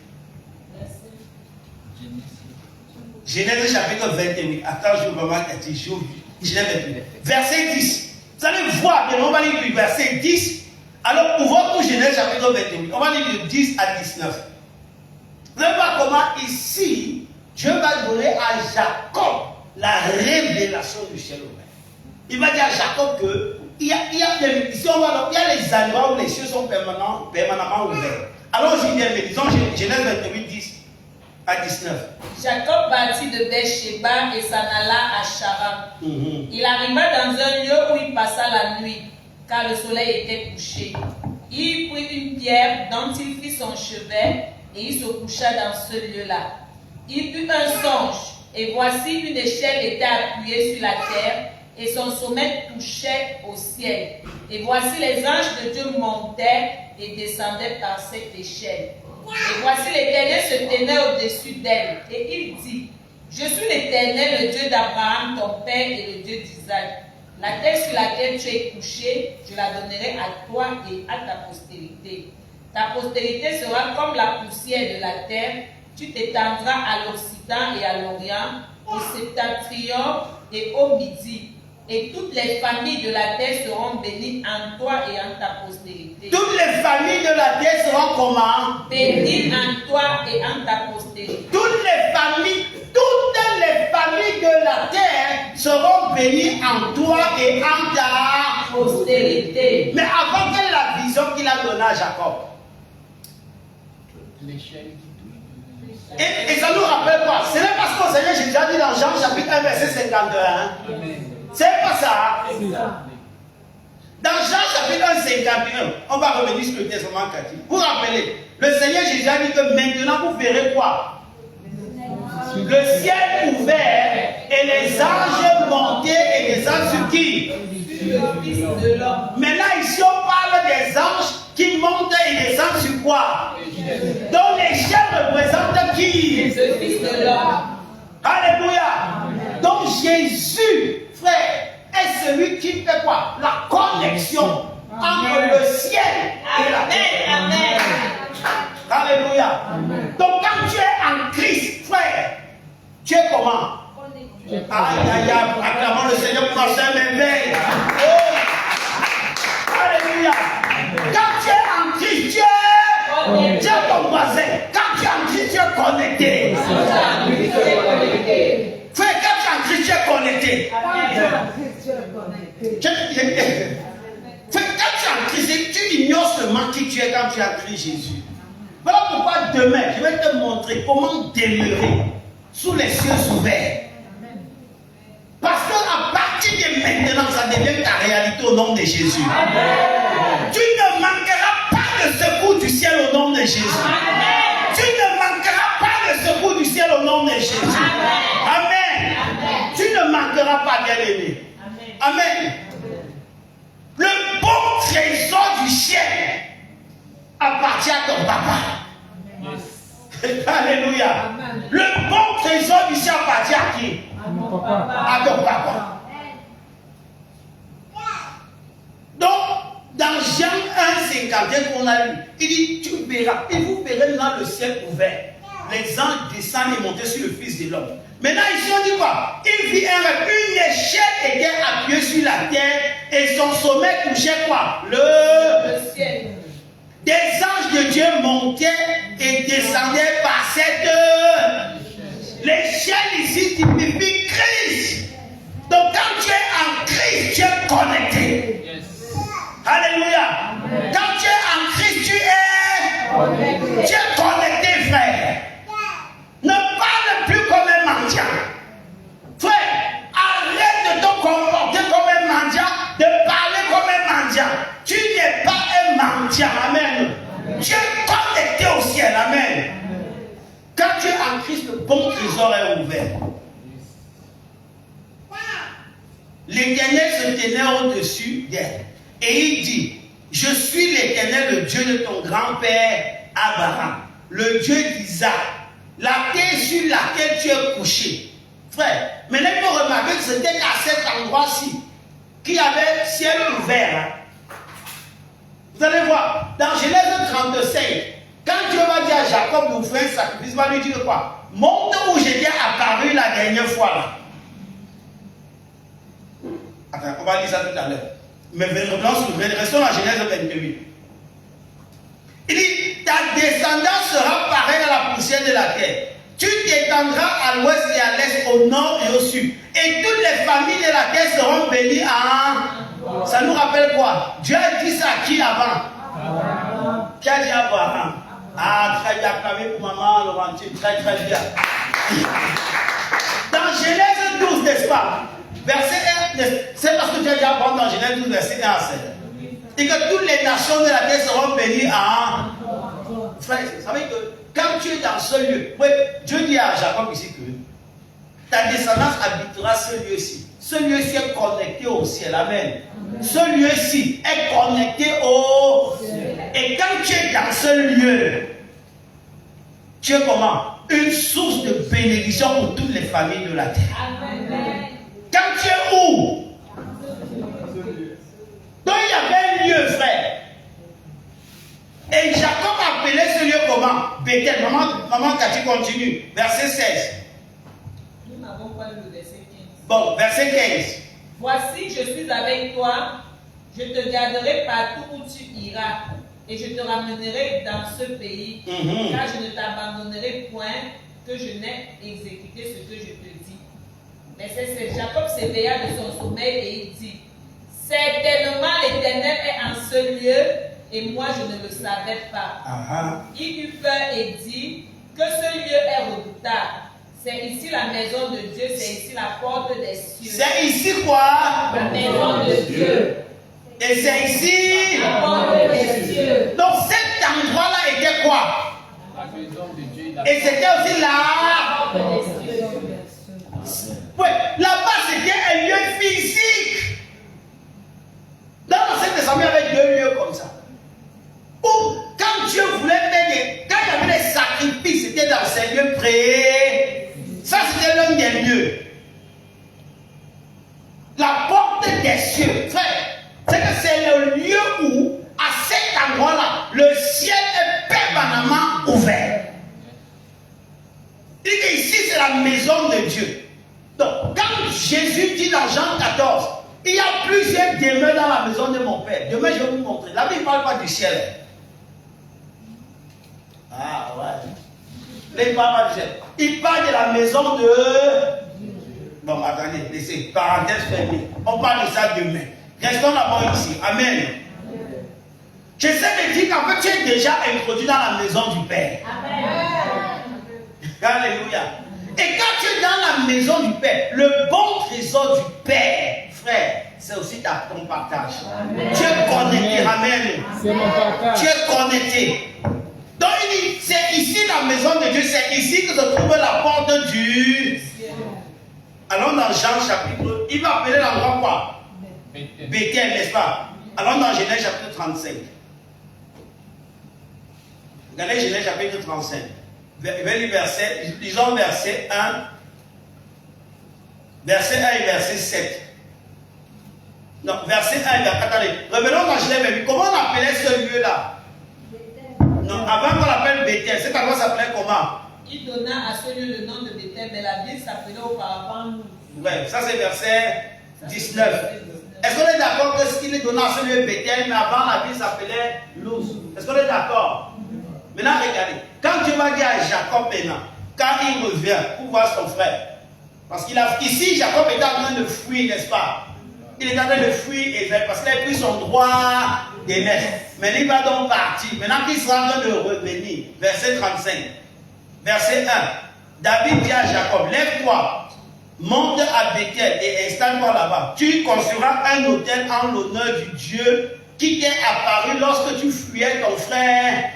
Genèse chapitre 28. Attends, je vais voir Genèse 28. Verset 10. Vous allez voir, bien, on va lire du verset 10. Alors, ouvrons pour Genèse chapitre 28. On va lire de 10 à 19. Vous allez voir comment ici, Dieu va donner à Jacob la révélation du ciel ouvert. Il va dire à Jacob que il y a les endroits où les cieux sont permanemment ouverts. Alors, je dis bien, disons Genèse 28, 10. À 19. Jacob partit de Beersheba et s'en alla à Charan. Il arriva dans un lieu où il passa la nuit, car le soleil était couché. Il prit une pierre dont il fit son chevet et il se coucha dans ce lieu-là. Il eut un songe, et voici une échelle était appuyée sur la terre, et son sommet touchait au ciel. Et voici les anges de Dieu montaient et descendaient par cette échelle. Et voici l'Éternel se tenait au-dessus d'elle. Et il dit, je suis l'Éternel, le Dieu d'Abraham, ton père, et le Dieu d'Isaac. La terre sur laquelle tu es couché, je la donnerai à toi et à ta postérité. Ta postérité sera comme la poussière de la terre. Tu t'étendras à l'Occident et à l'Orient, au septentrion et au Midi. Et toutes les familles de la terre seront bénies en toi et en ta postérité. Toutes les familles de la terre seront comment? Bénies en toi et en ta postérité. Toutes les familles de la terre seront bénies en toi et en ta postérité. Mais avant, quelle est la vision qu'il a donnée à Jacob? Et ça nous rappelle quoi? Ce n'est pas ce que le Seigneur Jésus a dit dans Jean chapitre 1 verset 51. C'est pas ça. Dans Jean chapitre 1 51, on va revenir sur le testament catholique. Vous vous rappelez, le Seigneur Jésus a dit que maintenant vous verrez quoi? Le ciel ouvert et les anges montés et les anges sur qui? Sur le Fils de l'homme. Maintenant ici on parle des anges qui montent et descendent sur quoi? Donc l'échelle représente qui? Le Fils de l'homme. Alléluia. Donc Jésus, frère, est celui qui fait quoi? La connexion entre le ciel et la terre. Amen. Alléluia. Donc quand tu es en Christ, frère, tu es comment? Aïe, aïe, aïe, acclamons le Seigneur pour marcher un merveille. Oh. Alléluia. Quand tu es en Christ, tu es ton voisin. Quand tu es en Christ, tu es connecté. Frère, quand tu es en Christ, tu es connecté. Frère, quand tu es en Christ, tu ignores seulement qui tu es quand tu es en Christ Jésus. Voilà pourquoi demain, je vais te montrer comment demeurer sous les cieux ouverts. Parce qu'à partir de maintenant, ça devient ta réalité au nom de Jésus. Amen. Tu ne manqueras pas de secours du ciel au nom de Jésus. Amen. Tu ne manqueras pas de secours du ciel au nom de Jésus. Amen. Amen. Amen. Tu ne manqueras pas, bien-aimé. Amen. Amen. Le bon trésor du ciel appartient à ton papa. Alléluia. Le bon trésor du ciel appartient à qui? À ton papa. Donc, dans Jean 1,51 qu'on a lu, il dit, tu verras, et vous verrez dans le ciel ouvert, les anges descendent et montent sur le Fils de l'homme. Maintenant, ici on dit quoi? Il vit une échelle était appuyée sur la terre et son sommet touchait quoi? Le ciel. Des anges de Dieu montaient et descendaient par cette l'échelle ici typifie Christ. Donc quand tu es en Christ, tu es connecté. Yes. Alléluia. Amen. Quand tu es en Christ, tu es connecté, frère. Ne parle plus comme un mendiant. Frère, arrête de te comporter comme un mendiant, de parler comme un mendiant. Tu n'es pas un mendiant. Amen. Tu es connecté au ciel. Amen. Quand tu es en Christ, le bon trésor est ouvert. L'Éternel se tenait au-dessus d'elle. Et il dit, je suis l'Éternel, le Dieu de ton grand-père Abraham, le Dieu d'Isaac, la terre sur laquelle tu es couché. Frère, maintenant il faut remarquer que c'était à cet endroit-ci qu'il y avait ciel ouvert. Hein. Vous allez voir, dans Genèse 35, quand Dieu va dire à Jacob d'offrir un sacrifice, il va lui dire quoi? Monte où j'étais apparu la dernière fois là. Attends, on va lire ça tout à l'heure. Mais restons dans Genèse 28. Il dit, ta descendance sera pareille à la poussière de la terre. Tu t'étendras à l'ouest et à l'est, au nord et au sud. Et toutes les familles de la terre seront bénies en... Ça nous rappelle quoi? Dieu a dit ça à qui avant? Qui a dit Abraham? Ah, très bien, acclamé pour maman Laurentine, très très bien. Dans Genèse 12, n'est-ce pas? Verset 1, c'est parce que tu as déjà appris dans Genèse 12, verset 1 à 7. Et que toutes les nations de la terre seront bénies en... Frère, vous savez que quand tu es dans ce lieu, oui, Dieu dit à Jacob ici que ta descendance habitera ce lieu-ci. Ce lieu-ci est connecté au ciel. Amen. Ce lieu-ci est connecté au ciel. Et quand tu es dans ce lieu, tu es comment? Une source de bénédiction pour toutes les familles de la terre. Amen. Quand tu es où? Donc il y avait un lieu, frère. Et Jacob appelait ce lieu comment? Bethel. Maman Cathy continue. Verset 16. Nous n'avons pas lu le verset 15. Bon, verset 15. Voici, je suis avec toi. Je te garderai partout où tu iras. Et je te ramènerai dans ce pays. Car je ne t'abandonnerai point que je n'ai exécuté ce que je te dis. Verset 16. Jacob s'éveilla de son sommeil et il dit: certainement l'Éternel est en ce lieu, et moi je ne le savais pas. Il eut peur et dit que ce lieu est redoutable. C'est ici la maison de Dieu, c'est ici la porte des cieux. C'est ici quoi? La maison de Dieu. Et c'est ici la porte des cieux. Donc cet endroit-là était quoi? La maison de Dieu. Et c'était aussi la porte des cieux. Oui, là-bas c'était un lieu physique. Dans l'Ancien Testament, il y avait deux lieux comme ça. Où, quand Dieu voulait faire quand il y avait des sacrifices, c'était dans ces lieux près. Ça, c'était l'un des lieux. La porte des cieux, frère, c'est que c'est le lieu où, à cet endroit-là, le ciel est permanemment ouvert. Il dit que ici, c'est la maison de Dieu. Donc, quand Jésus dit dans Jean 14, il y a plusieurs demeures dans la maison de mon Père. Demain, je vais vous montrer. Là, il ne parle pas du ciel. Ah, ouais. Là, il ne parle pas du ciel. Il parle de la maison de... Bon, attendez, laissez. Parenthèse fermée. On parle de ça demain. Restons d'abord ici. Amen. J'essaie de dire qu'en fait, tu es déjà introduit dans la maison du Père. Amen. Alléluia. Et quand tu es dans la maison du Père, le bon trésor du Père, frère, c'est aussi ton partage. Amen. Tu es connecté. Amen. C'est mon partage. Tu es connecté. Donc il dit, c'est ici la maison de Dieu, c'est ici que se trouve la porte du... Allons dans Jean chapitre, il va appeler l'endroit quoi? Bethel, n'est-ce pas? Allons dans Genèse chapitre 35. Regardez Genèse chapitre 35. Lisons verset 1. Verset 1 et verset 7. Non, verset 1 et verset... Attendez, revenons dans Genèse. Comment on appelait ce lieu-là? Non, avant qu'on l'appelle Bethel, cet endroit s'appelait comment? Il donna à ce lieu le nom de Bethel, mais la ville s'appelait auparavant Luz. Ouais, ça c'est verset 19. Est-ce qu'on est d'accord que ce qu'il est donné à ce lieu Bethel, mais avant la ville s'appelait Luz? Est-ce qu'on est d'accord? Maintenant, regardez. Quand Dieu va dire à Jacob maintenant, quand il revient pour voir son frère, parce qu'ici, Jacob est en train de fuir, n'est-ce pas? Il est en train de fuir Ésaü parce qu'il a pris son droit d'aînesse. Mais il va donc partir. Maintenant qu'il sera en train de revenir, verset 35. Verset 1. David dit à Jacob, lève-toi, monte à Bethel et installe-toi là-bas. Tu construiras un autel en l'honneur du Dieu qui t'est apparu lorsque tu fuyais ton frère.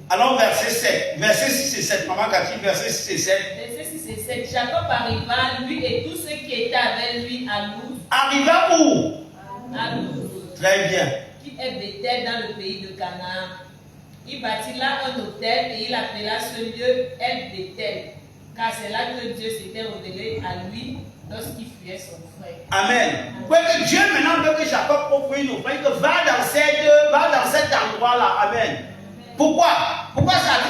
Alors verset 7. Verset 6 et 7. Maman Cathy, verset 6 et 7. Verset 6 et 7. Jacob arriva, lui et tous ceux qui étaient avec lui à Luz. Arriva où? À Luz. Très bien. Qui est Bethel dans le pays de Canaan. Il bâtit là un autel et il appela ce lieu El Bethel, car c'est là que Dieu s'était révélé à lui lorsqu'il fuyait son frère. Amen. Ouais, que Dieu maintenant veut que Jacob offre une offrande, que va dans cet endroit-là. Amen. Pourquoi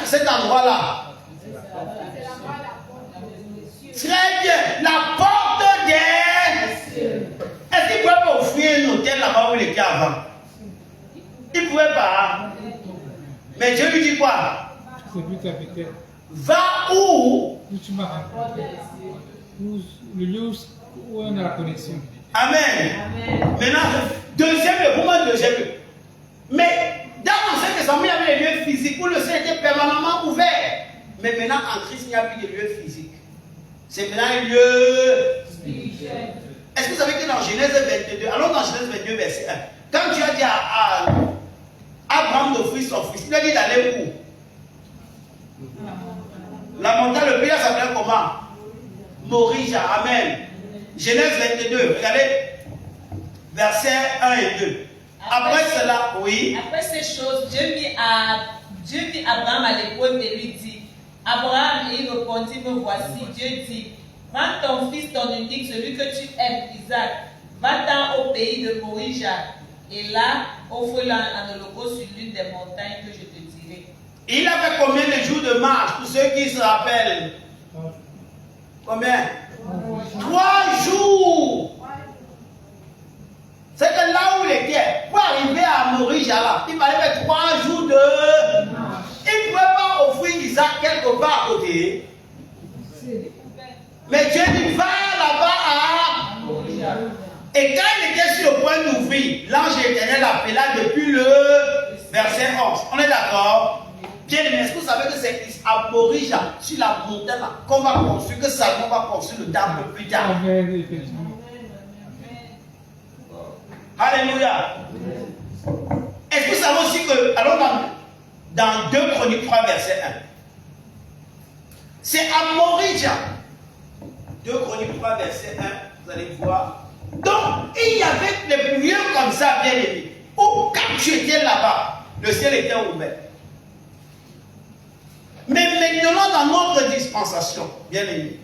c'est cet endroit-là? Très bien. La porte des cieux. Est-ce qu'il ne pouvait pas offrir un hôtel là-bas où il était avant? Il ne pouvait pas. Mais Dieu lui dit quoi? C'est plus ta Bethel. Va où? Où tu m'as rencontré. Le lieu où on a la connexion. Amen. Amen. Maintenant, deuxième lieu, pour moi, deuxième lieu. Mais Dans l'Ancien Testament, il y avait des lieux physiques où le ciel était permanemment ouvert. Mais maintenant, en Christ, il n'y a plus de lieux physiques. C'est maintenant un lieu spirituel. Est-ce que vous savez que dans Genèse 22, allons dans Genèse 22, verset 1, quand tu as dit à Abraham d'offrir son fils, il a dit d'aller où? La montagne, le pays s'appelle comment? Morija, Amen. Genèse 22, regardez, versets 1 et 2. Après cela, oui. Après ces choses, Dieu mit Abraham à l'épaule et lui dit, Abraham, et il répondit, me voici. Dieu dit, prends ton fils, ton unique, celui que tu aimes, Isaac, va-t'en au pays de Morija, et là, offre-le en holocauste sur l'une des montagnes que je te dirai. Il avait combien de jours de marche, pour ceux qui se rappellent? Combien? 3 jours. C'est que là où il était, pour arriver à Morija, là, il fallait faire 3 jours de... Il ne pouvait pas offrir Isaac quelque part à côté. Mais Dieu dit, va là-bas à Morija. Et quand il était sur le point d'ouvrir, l'ange éternel l'appela depuis le verset 11. On est d'accord? Bien aimé, est-ce que vous savez que c'est à Morija, sur la montagne, qu'on va construire, que Salomon va construire le temple plus tard? Alléluia. Est-ce que vous savez aussi que, allons dans 2 Chroniques 3, verset 1. C'est à Morija. 2 Chroniques 3, verset 1, vous allez voir. Donc, il y avait des lieux comme ça, bien aimé, où quand tu étais là-bas, le ciel était ouvert. Mais maintenant, dans notre dispensation, bien aimé,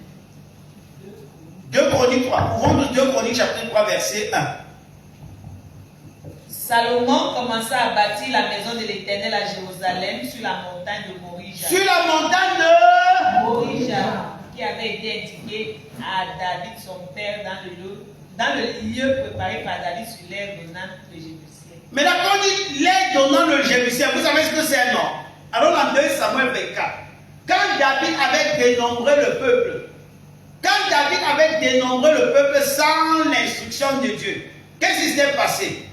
2 Chroniques 3, ouvrons 2 Chroniques chapitre 3, verset 1. Salomon commença à bâtir la maison de l'Éternel à Jérusalem sur la montagne de Morija. Sur la montagne de Morija, qui avait été indiquée à David, son père, dans le lieu préparé par David sur l'air donnant le Jébusien. Mais là, quand on dit l'air donnant le Jébusien, vous savez ce que c'est, non? Alors, dans 2 Samuel 24, quand David avait dénombré le peuple, sans l'instruction de Dieu, qu'est-ce qui s'est passé?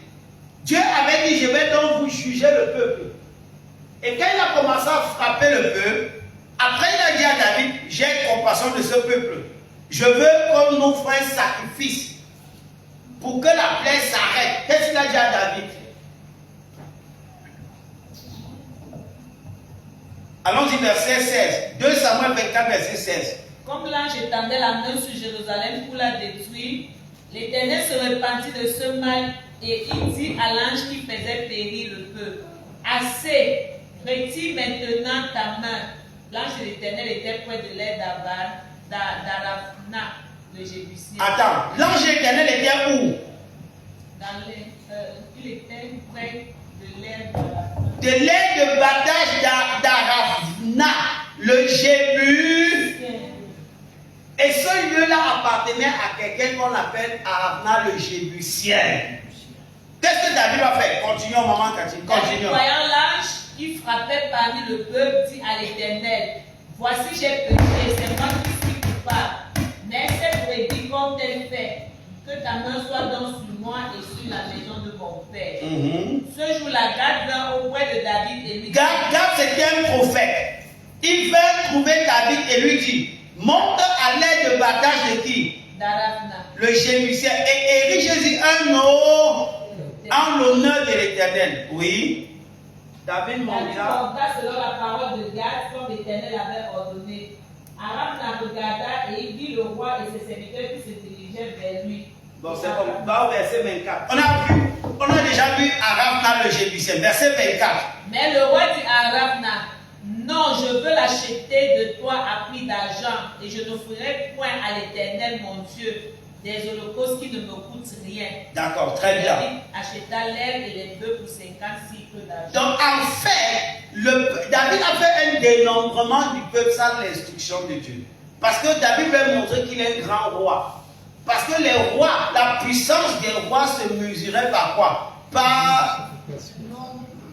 Dieu avait dit, je vais donc vous juger le peuple. Et quand il a commencé à frapper le peuple, après il a dit à David, j'ai compassion de ce peuple. Je veux qu'on nous fasse un sacrifice pour que la plaie s'arrête. Qu'est-ce qu'il a dit à David? Allons-y, verset 16. 2 Samuel 24, verset 16. Comme l'ange étendait la main sur Jérusalem pour la détruire, l'Éternel se repentit de ce mal et il dit à l'ange qui faisait périr le peuple, assez, retire maintenant ta main. L'ange de l'Éternel était près de l'air d'Arafna, le Jébusien. Attends, l'ange éternel était où? Il était près de l'air d'Arafna. De l'air de bataille d'Arafna, le Jébusien. Et ce lieu-là appartenait à quelqu'un qu'on appelle Arafna, le Jébusien. Qu'est-ce que David va faire? Continuons, maman, continuons. Voyant l'ange qui frappait parmi le peuple, dit à l'Éternel, voici j'ai péché, c'est moi qui suis coupable. Mais cette brebis comme tel fait, que ta main soit donc sur moi et sur la maison de mon père. Ce jour-là, Gad vint auprès de David et lui dit, Gad, c'était un prophète. Il vint trouver David et lui dit, monte à l'aide de bataille de qui? d'Arafna. Le Jébusien. Et érige un nom en l'honneur de l'Éternel. Oui. David monta selon la parole de Gad, comme l'Éternel avait ordonné. Arafna regarda et il vit le roi et ses serviteurs qui se dirigeaient vers lui. Bon, c'est bon. Va au verset 24. On a déjà vu Arafna le Jébusien. Verset 24. Mais le roi dit à Arafna, non, je veux l'acheter de toi à prix d'argent et je n'offrirai point à l'Éternel mon Dieu des holocaustes qui ne me coûtent rien. D'accord, très bien. David acheta l'air et les bœufs pour 50 cycles d'argent. Donc en fait, David a fait un dénombrement du peuple sans l'instruction de Dieu. Parce que David veut montrer qu'il est un grand roi. Parce que les rois, la puissance des rois se mesurait par quoi? Par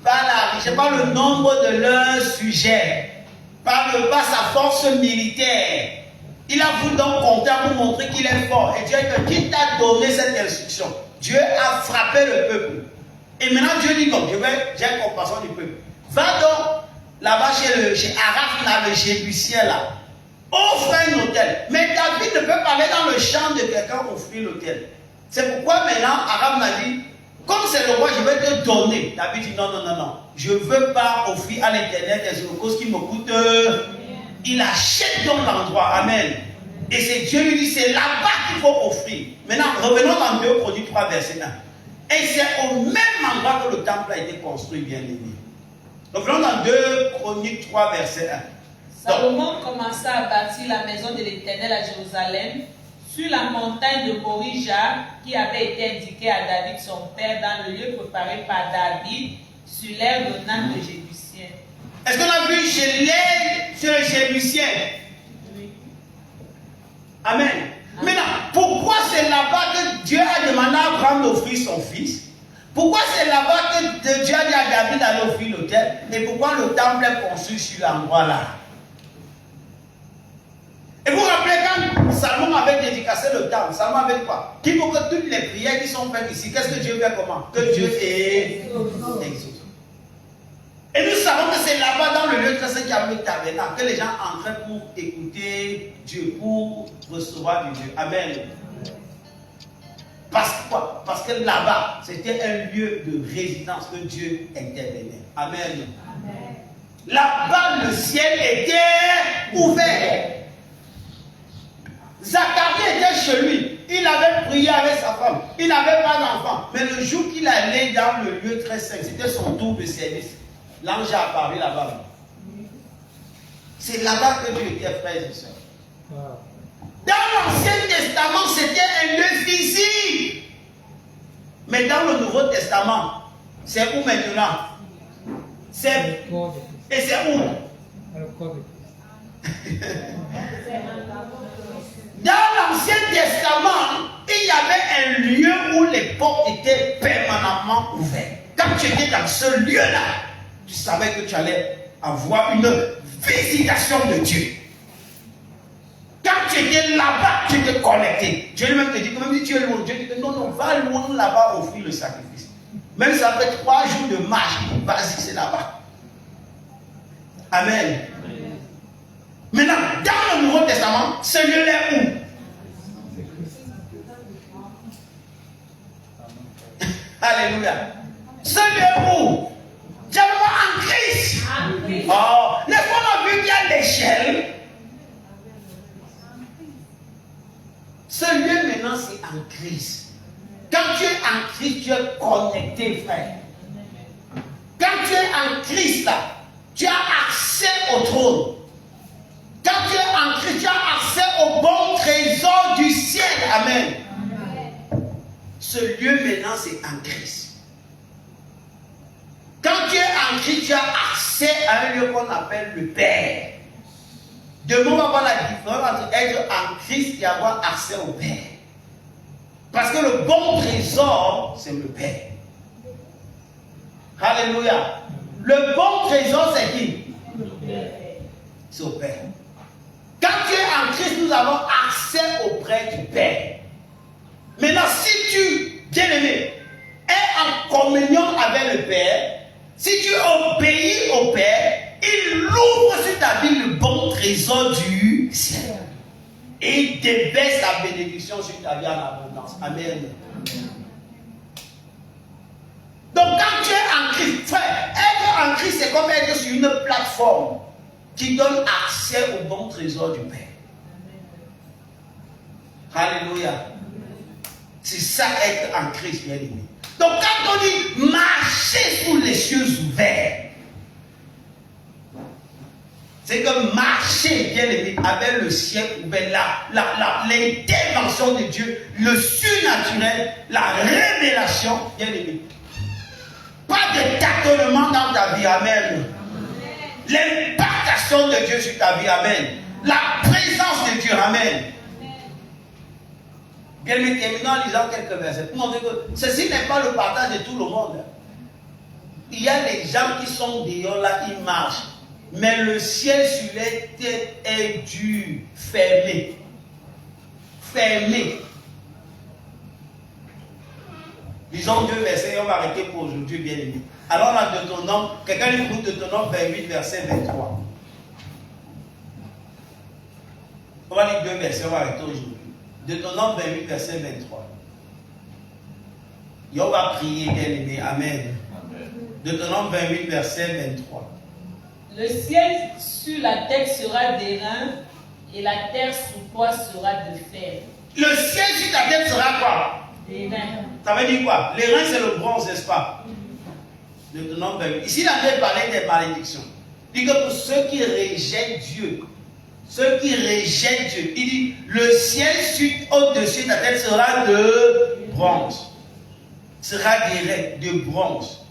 le nombre de leurs sujets, par sa force militaire. Il a voulu donc compter pour montrer qu'il est fort. Et Dieu dit, qui t'a donné cette instruction? Dieu a frappé le peuple. Et maintenant Dieu dit comme, j'ai compassion du peuple. Va donc là-bas chez Araph, là, le Jébusien là. Offre un hôtel. Mais David ne peut pas aller dans le champ de quelqu'un offrir l'hôtel. C'est pourquoi maintenant Araph m'a dit, comme c'est le roi, je vais te donner. David dit non, non, non, non. Je ne veux pas offrir à l'Éternel des holocaustes qui me coûtent. Il achète donc l'endroit. Amen. Et c'est Dieu lui dit, c'est là-bas qu'il faut offrir. Maintenant, revenons dans 2 Chroniques 3, verset 1. Et c'est au même endroit que le temple a été construit, bien aimé. Revenons dans 2 Chroniques 3, verset 1. Salomon commença à bâtir la maison de l'Éternel à Jérusalem, sur la montagne de Morija, qui avait été indiquée à David son père dans le lieu préparé par David, sur l'ère de Nan de Jébusien. Est-ce qu'on a vu sur le Jébusien? Oui. Amen. Maintenant, pourquoi c'est là-bas que Dieu a demandé à Abraham d'offrir son fils? Pourquoi c'est là-bas que Dieu a dit à David d'aller offrir l'autel? Et pourquoi le temple est construit sur l'endroit-là? Et vous vous rappelez quand Salomon avait dédicacé le temple, Salomon avait quoi? Qu'il faut que toutes les prières qui sont faites ici, qu'est-ce que Dieu fait comment? Que Dieu est exaucé. Et nous savons que c'est là-bas dans le lieu très saint qu'il y avait le tabernacle, que les gens entraient pour écouter Dieu, pour recevoir du Dieu. Amen. Parce que quoi? Parce que là-bas, c'était un lieu de résidence que Dieu intervenait. Amen. Là-bas, le ciel était ouvert. Zacharie était chez lui. Il avait prié avec sa femme. Il n'avait pas d'enfant. Mais le jour qu'il allait dans le lieu très saint, c'était son tour de service. L'ange a apparu là-bas. C'est là-bas que Dieu était, frères et sœurs. Dans l'Ancien Testament, c'était un lieu physique. Mais dans le Nouveau Testament, c'est où maintenant? Et c'est où? Dans l'Ancien Testament, il y avait un lieu où les portes étaient permanemment ouvertes. Quand tu étais dans ce lieu-là, tu savais que tu allais avoir une visitation de Dieu. Quand tu étais là-bas, tu étais connecté. Dieu lui-même te dit que même si tu es loin, Dieu dit que non, non, va loin là-bas offrir le sacrifice. Même si ça fait 3 jours de marche, vas-y, c'est là-bas. Amen. Maintenant, dans le Nouveau Testament, ce lieu-là est où? Alléluia. Ce lieu est où? Diablement en Christ. Oh, n'est-ce qu'on a vu qu'il y a l'échelle? Ce lieu maintenant, c'est en Christ. Quand tu es en Christ, tu es connecté, frère. Quand tu es en Christ, là, tu as accès au trône. Quand tu es en Christ, tu as accès au bon trésor du ciel. Amen. Ce lieu maintenant, c'est en Christ. Quand tu es en Christ, tu as accès à un lieu qu'on appelle le Père. Demain, on va voir la différence entre être en Christ et avoir accès au Père. Parce que le bon trésor, c'est le Père. Alléluia. Le bon trésor, c'est qui? C'est au Père. Quand tu es en Christ, nous avons accès auprès du Père. Maintenant, si tu, bien-aimé, es en communion avec le Père, si tu obéis au Père, il ouvre sur ta vie le bon trésor du ciel. Et il déverse sa bénédiction sur ta vie en abondance. Amen. Donc quand tu es en Christ, frère, être en Christ, c'est comme être sur une plateforme qui donne accès au bon trésor du Père. Alléluia. C'est ça être en Christ, bien aimé. Donc quand on dit marcher sous les cieux ouverts, c'est que marcher, bien aimé, avec le ciel ouvert, l'intervention de Dieu, le surnaturel, la révélation, bien aimé. Pas de tâtonnement dans ta vie, amen. L'impactation de Dieu sur ta vie, amen. La présence de Dieu, amen. Bien aimé, terminons en lisant quelques versets pour montrer que ceci n'est pas le partage de tout le monde. Il y a des gens qui sont dehors là, ils marchent. Mais le ciel sur les têtes est dur, fermé. Fermé. Lisons 2 versets et on va arrêter pour aujourd'hui, bien aimé. Alors là, Deutéronome, quelqu'un lit Deutéronome 28, verset 23. On va lire 2 versets, on va arrêter aujourd'hui. Deutéronome 28, verset 23. Et on va prier, bien aimé. Amen. Deutéronome 28, verset 23. Le ciel sur la tête sera d'airain et la terre sous toi sera de fer. Le ciel sur ta tête sera quoi? D'airain. Ça veut dire quoi? L'airain, c'est le bronze, n'est-ce pas? Deutéronome 28. Ici, la Bible parlait des malédictions. Il dit que pour ceux qui rejettent Dieu, il dit le ciel au-dessus de ta tête sera de bronze. Sera d'airain, de bronze.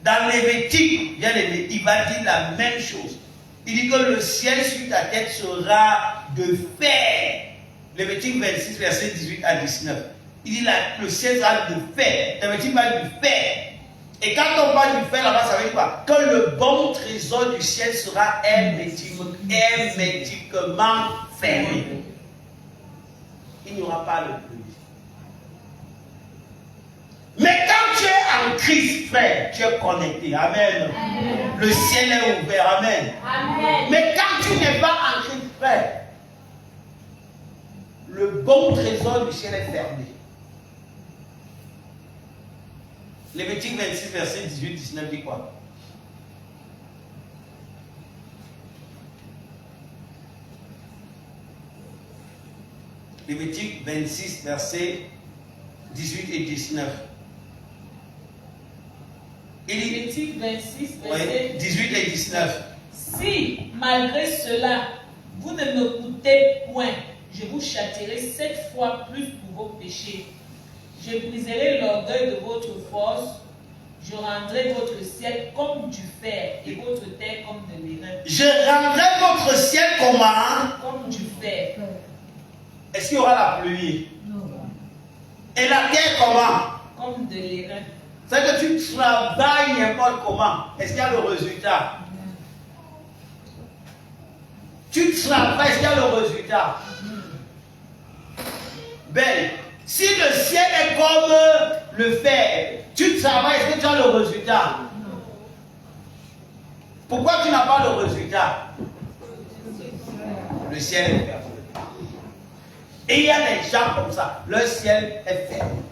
Dans Lévitique, bien aimé, il va dire la même chose. Il dit que le ciel sur ta tête sera de fer. Lévitique 26, verset 18 à 19. Il dit le ciel sera de fer. Lévitique parle du fer. Et quand on parle du fer là-bas, ça veut dire quoi? Que le bon trésor du ciel sera hermétiquement fermé. Il n'y aura pas le pluie. Mais quand tu es en Christ, frère, tu es connecté. Amen. Amen. Le ciel est ouvert. Amen. Amen. Mais quand tu n'es pas en Christ, frère, le bon trésor du ciel est fermé. Lévitique 26, verset 18-19 dit quoi? Lévitique 26, verset 18 et 19. Lévitique 26, verset 18 et 19. Si, malgré cela, vous ne me coûtez point, je vous châtierai 7 fois plus pour vos péchés. Je briserai l'orgueil de votre force, je rendrai votre ciel comme du fer et votre terre comme de l'airain. Je rendrai votre ciel comment? Comme du fer. Est-ce qu'il y aura la pluie? Non. Et la terre comment? Comme de l'airain. C'est que tu travailles n'importe comment. Est-ce qu'il y a le résultat? Tu travailles, est-ce qu'il y a le résultat? Belle. Si le ciel est comme le fer, tu travailles, est-ce que tu as le résultat? Pourquoi tu n'as pas le résultat? Le ciel est fermé. Et il y a des gens comme ça, le ciel est fermé.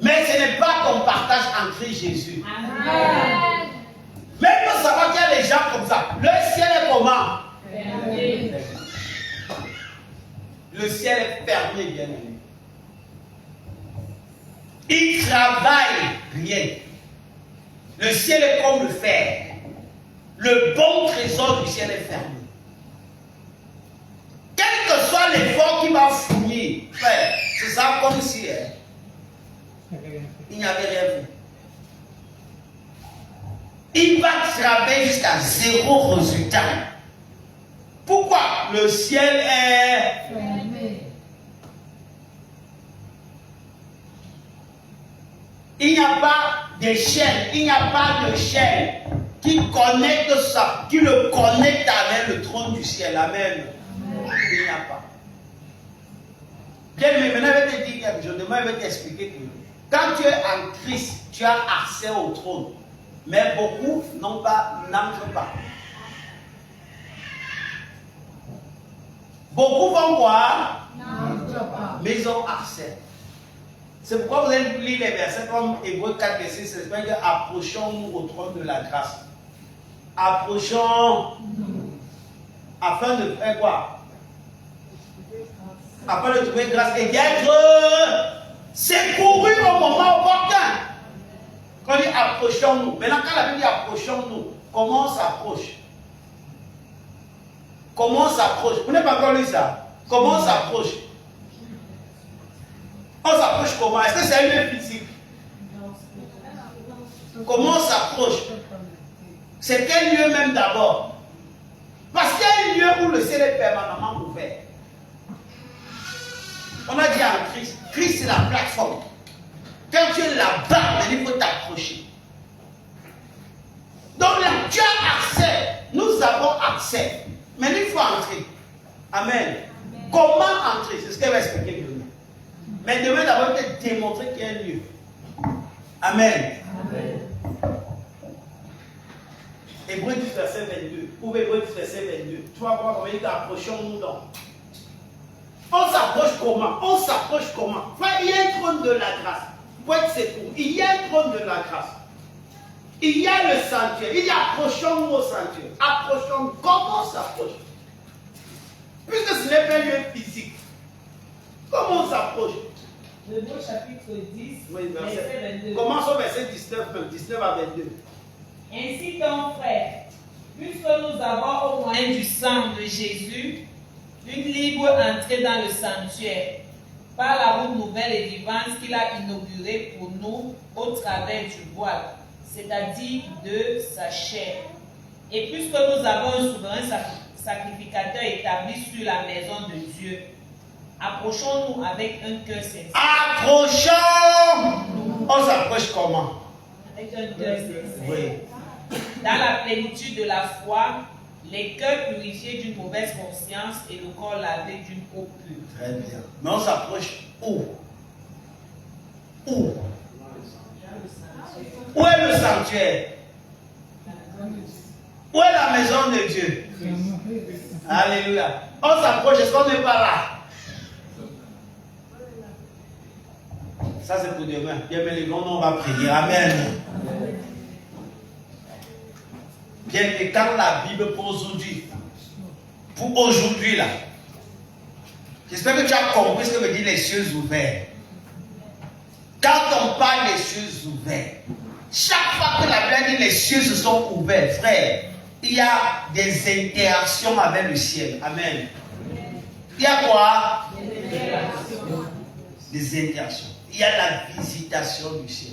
Mais ce n'est pas ton partage en Christ Jésus. Amen. Mais il faut savoir qu'il y a des gens comme ça. Le ciel est comment? Fermé. Le ciel est fermé, bien aimé. Il travaille rien. Le ciel est comme le fer. Le bon trésor du ciel est fermé. Quel que soit l'effort qu'il va fournir, frère, c'est ça comme si il n'y avait rien fait. Il va travailler jusqu'à 0 résultat. Pourquoi? Le ciel est fermé. Il n'y a pas de chaîne, il n'y a pas de chaîne qui connecte ça, qui le connecte avec le trône du ciel. Amen. Il n'y a pas. Bien, mais maintenant, je vais te dire quelque chose. Demain, je vais t'expliquer que quand tu es en Christ, tu as accès au trône. Mais beaucoup n'entrent pas. Beaucoup vont voir, mais ils ont accès. C'est pourquoi vous allez lire les versets comme Hébreux 4, verset 16, c'est que approchons-nous au trône de la grâce. Approchons afin de faire quoi? Afin de trouver grâce et d'être secouru au moment opportun. Quand on dit approchons-nous, maintenant quand la Bible dit approchons-nous, comment on s'approche? Comment on s'approche? Vous n'avez pas encore lu ça? Comment on s'approche? On s'approche comment? Est-ce que c'est un lieu physique? Comment on s'approche? C'est quel lieu même d'abord? Parce qu'il y a un lieu où le ciel est permanemment ouvert. On a dit en Christ. Christ c'est la plateforme. Quand tu es là-bas, il faut t'approcher. Donc là, tu as accès. Nous avons accès. Mais il faut entrer. Amen. Comment entrer? C'est ce qu'elle va expliquer demain. Mais demain, d'abord, peut-être démontrer qu'il y a un lieu. Amen. Amen. Hébreux 10, verset 22. Ouvrez Hébreux 10, verset 22. Tu vas voir comment il dit approchons-nous donc. On s'approche comment? On s'approche comment? Frère, il y a un trône de la grâce. Pour être secours, il y a un trône de la grâce. Il y a le sanctuaire. Il dit approchons-nous au sanctuaire. Approchons-nous. Comment on s'approche? Puisque ce n'est pas un lieu physique. Comment on s'approche? Hébreux chapitre 10, Oui, verset 22. Commençons au verset 19 à 22. Ainsi donc, frère, puisque nous avons au moyen du sang de Jésus une libre entrée dans le sanctuaire, par la route nouvelle et vivante qu'il a inaugurée pour nous au travers du voile, c'est-à-dire de sa chair. Et puisque nous avons un souverain sacrificateur établi sur la maison de Dieu, approchons-nous avec un cœur sincère. Approchons! On s'approche comment? Avec un cœur sincère. Oui. Dans la plénitude de la foi, les cœurs purifiés d'une mauvaise conscience et le corps lavé d'une eau pure. Très bien. Mais on s'approche où? Où? Où est le sanctuaire? Où est la maison de Dieu? Alléluia. On s'approche, est-ce qu'on n'est pas là? Ça c'est pour demain. Bien, mais les grands, on va prier. Amen. Bien, mais quand la Bible pour aujourd'hui là, j'espère que tu as compris ce que veut dire les cieux ouverts. Quand on parle des cieux ouverts, chaque fois que la Bible dit les cieux se sont ouverts, frère, il y a des interactions avec le ciel. Amen. Il y a quoi? Des interactions. Il y a la visitation du ciel.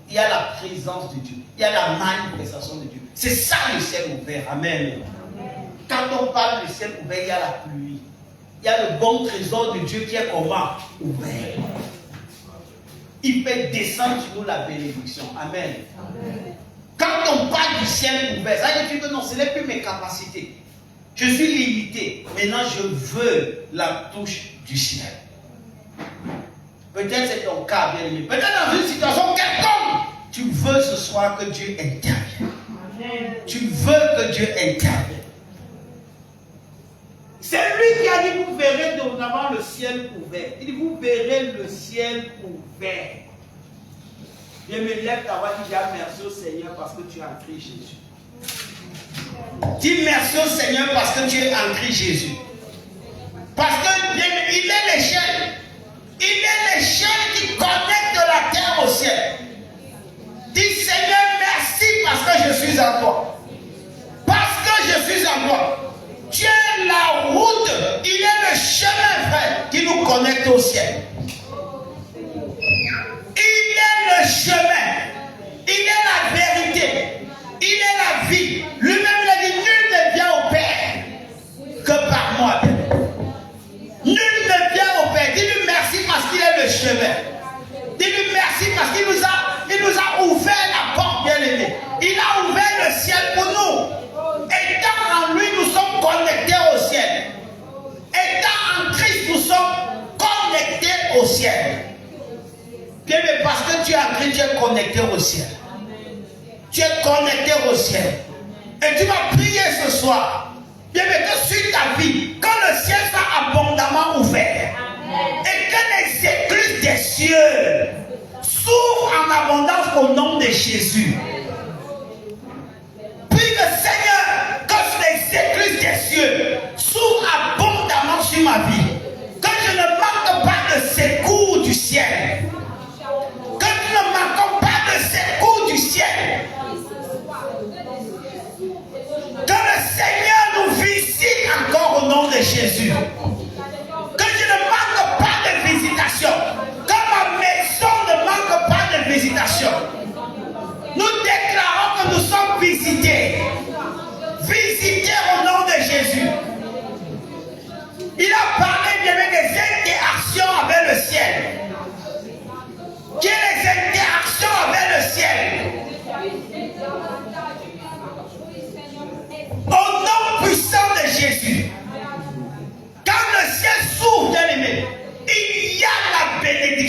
Il y a la présence de Dieu. Il y a la manifestation de Dieu. C'est ça le ciel ouvert. Amen. Quand on parle du ciel ouvert, il y a la pluie. Il y a le bon trésor de Dieu qui est comment? Ouvert. Il fait descendre sur nous la bénédiction. Amen. Quand on parle du ciel ouvert, ça veut dire que non, ce n'est plus mes capacités. Je suis limité. Maintenant, je veux la touche du ciel. Peut-être c'est ton cas, bien aimé. Peut-être dans une situation quelconque, tu veux ce soir que Dieu intervienne. Tu veux que Dieu intervienne. C'est lui qui a dit, vous verrez dorénavant le ciel ouvert. Il dit, vous verrez le ciel ouvert. Bien, me lève ta voix, dis merci au Seigneur parce que tu es en Christ Jésus. Dis merci au Seigneur parce que tu es en Christ Jésus. Parce que, bien, il est l'échelle. Il est l'échelle qui connecte la terre au ciel. Dis Seigneur, merci parce que je suis en toi. Parce que je suis en toi. Tu es la route, il est le chemin, frère, qui nous connecte au ciel. Il est le chemin, il est la vérité, il est la vie. Lui-même, il a dit, nul ne vient au Père que par moi. Nul ne vient au Père. Dis-lui merci parce qu'il est le chemin. Dis-lui merci parce qu'il nous a ouvert la porte, bien aimé. Il a ouvert le ciel pour nous. Étant en lui, nous sommes connectés au ciel. Étant en Christ, nous sommes connectés au ciel. Bien, mais parce que tu es en Christ, tu es connecté au ciel. Tu es connecté au ciel. Et tu vas prier ce soir. Bien, mais que sur ta vie, quand le ciel sera abondamment ouvert, et que les écluses des cieux s'ouvrent en abondance au nom de Jésus. Prie le Seigneur que les écluses des cieux s'ouvrent abondamment sur ma vie. Que je ne manque pas de secours du ciel. Que nous ne manquons pas de secours du ciel. Que le Seigneur nous visite encore au nom de Jésus. Que je ne manque pas de visitation. Que ma maison ne manque pas de visitation. Nous déclarons que nous sommes visités. Visités au nom de Jésus. Il a parlé bien des interactions avec le ciel. Quelles les interactions avec le ciel? Au nom puissant de Jésus. Quand le ciel s'ouvre, bien aimé, il y a la bénédiction.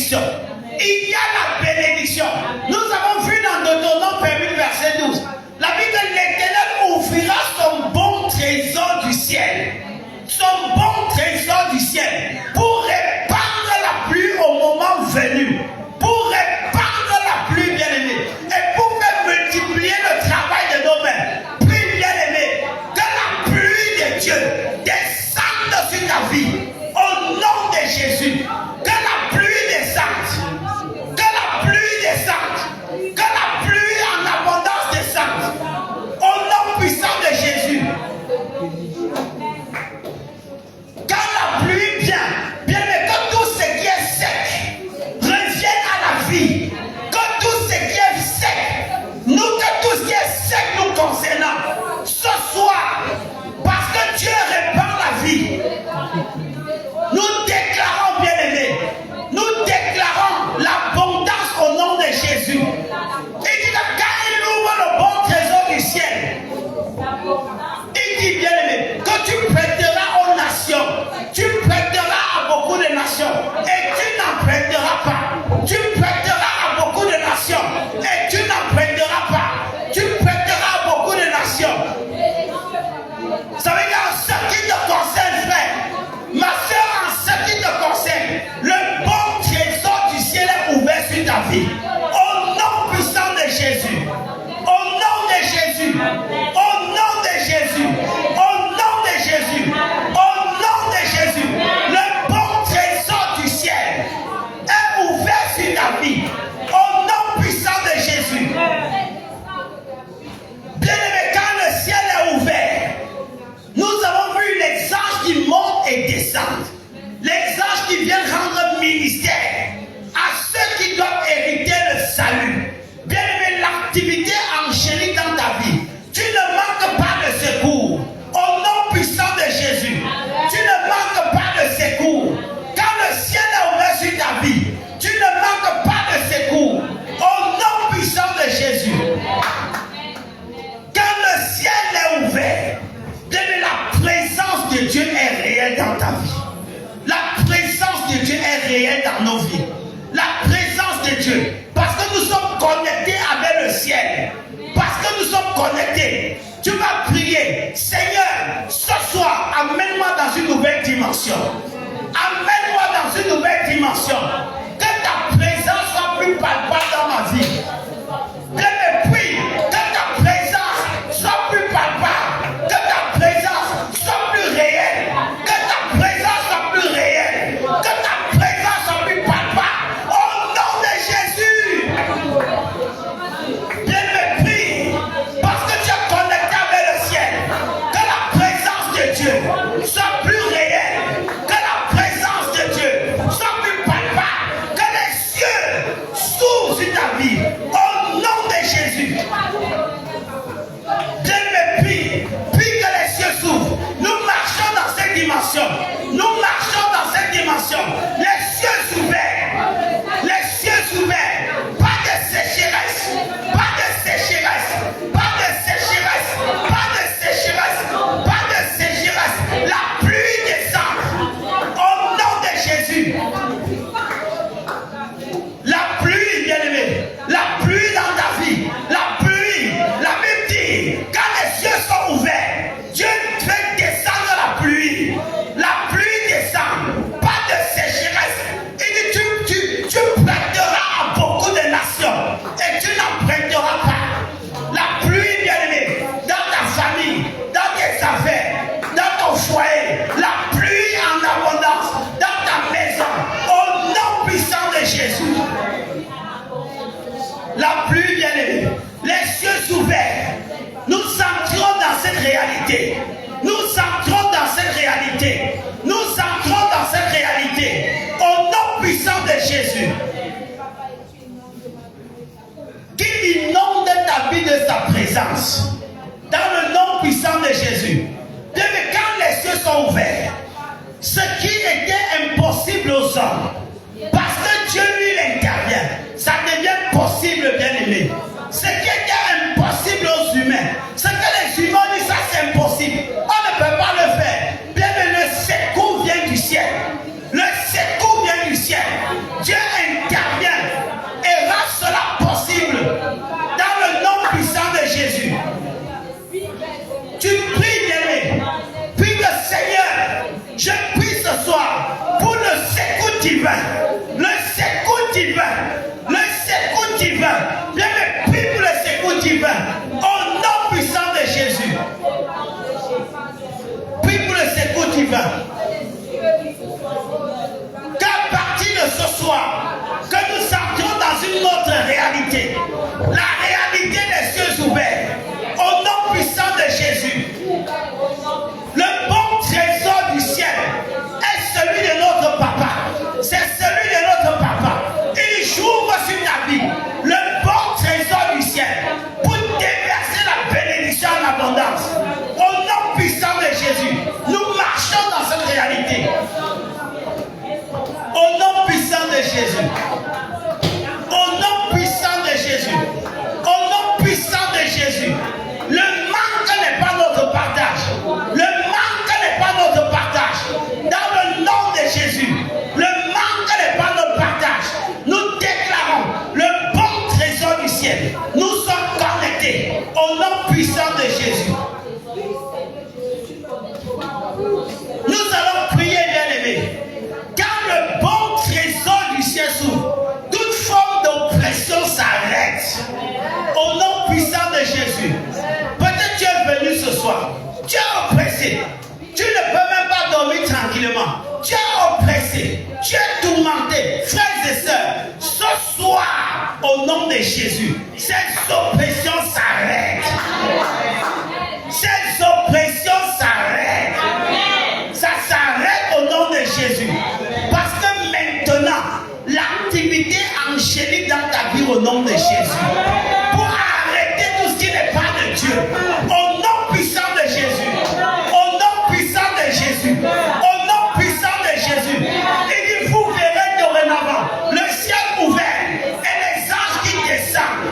réel dans nos vies. La présence de Dieu. Parce que nous sommes connectés avec le ciel. Parce que nous sommes connectés. Tu vas prier. Seigneur, ce soir, amène-moi dans une nouvelle dimension. Amène-moi dans une nouvelle dimension. Que ta présence soit plus palpable dans ma vie. Que je prie. Que ta présence soit plus palpable. Que ta présence soit plus réelle. Que ta présence soit plus réelle. Que ta présence soit plus palpable. Au nom de Jésus. Je me prie. Parce que tu es connecté avec le ciel. Que la présence de Dieu soit plus réelle. Que la présence de Dieu soit plus palpable. Que les cieux s'ouvrent sur ta vie. Au nom de Jésus. Je me prie. Prie que les cieux s'ouvrent. Nous marchons dans cette dimension. Nous marchons dans cette dimension. Les cieux ouverts. Les cieux ouverts. Pas de sécheresse. Pas de sécheresse. Pas de sécheresse. Pas de sécheresse. Pas de sécheresse. La pluie descend. Au nom de Jésus. La pluie, bien-aimé. La pluie dans ta vie. La pluie. La Bible dit, quand les cieux sont ouverts, Dieu fait descendre la pluie. La pluie descend. Pas de sécheresse. Il dit, tu prêteras à beaucoup de nations. Et tu n'en prêteras pas. La pluie, bien-aimé, dans ta famille, dans tes affaires, dans ton foyer. La pluie en abondance, dans ta maison. Au nom puissant de Jésus. La pluie, bien-aimée, les cieux ouverts. Nous entrons dans cette réalité. Nous entrons dans cette réalité. Nous entrons dans cette réalité. Au nom puissant de Jésus. Qu'il inonde ta vie de sa présence. Dans le nom puissant de Jésus. Depuis quand les cieux sont ouverts, ce qui était impossible aux hommes, parce que Dieu lui il intervient, ça devient possible, bien-aimé. Ce qui était impossible aux humains, ce que les humains disent, ça c'est impossible, on ne peut pas le faire. Bien-aimé, le secours vient du ciel. Le secours vient du ciel. Dieu intervient et rend cela possible dans le nom puissant de Jésus. Tu pries, bien-aimé. Prie le Seigneur. Je prie ce soir pour le secours divin. Le secours divin. Le secours divin. Bien-aimé, prie pour le secours divin. Au nom puissant de Jésus. Prie pour le secours divin. Qu'à partir de ce soir, que nous entrons dans une autre réalité. La réalité des cieux ouverts. Au nom puissant de Jésus. Le bon trésor du ciel est celui de notre papa. C'est celui de notre papa. Il j'ouvre sur ta vie le bon trésor du ciel pour déverser la bénédiction en abondance. Au nom puissant de Jésus, nous marchons dans cette réalité. Au nom puissant de Jésus. Au nom puissant de Jésus. Au nom puissant de Jésus. Le manque n'est pas notre partage. Le manque n'est pas notre partage. Dans le nom de Jésus. Le manque n'est pas notre partage. Nous déclarons le bon trésor du ciel. Nous sommes connectés au nom puissant de Jésus. Nous allons prier, bien-aimés. Quand le bon trésor du ciel s'ouvre, toute forme d'oppression s'arrête. Au nom puissant de Jésus. Peut-être tu es venu ce soir. Tu es oppressé. Tu ne peux même pas dormir tranquillement. Tu es oppressé. Tu es tourmenté. Frères et sœurs, ce soir, au nom de Jésus, ces oppressions s'arrêtent. Ces oppressions s'arrêtent. Ça s'arrête au nom de Jésus. Parce que maintenant, l'activité angélique dans ta vie au nom de Jésus. Pour arrêter tout ce qui n'est pas de Dieu. Au nom puissant de Jésus. Au nom puissant de Jésus. Au nom puissant de Jésus. Il dit, vous verrez dorénavant le ciel ouvert et les anges qui descendent.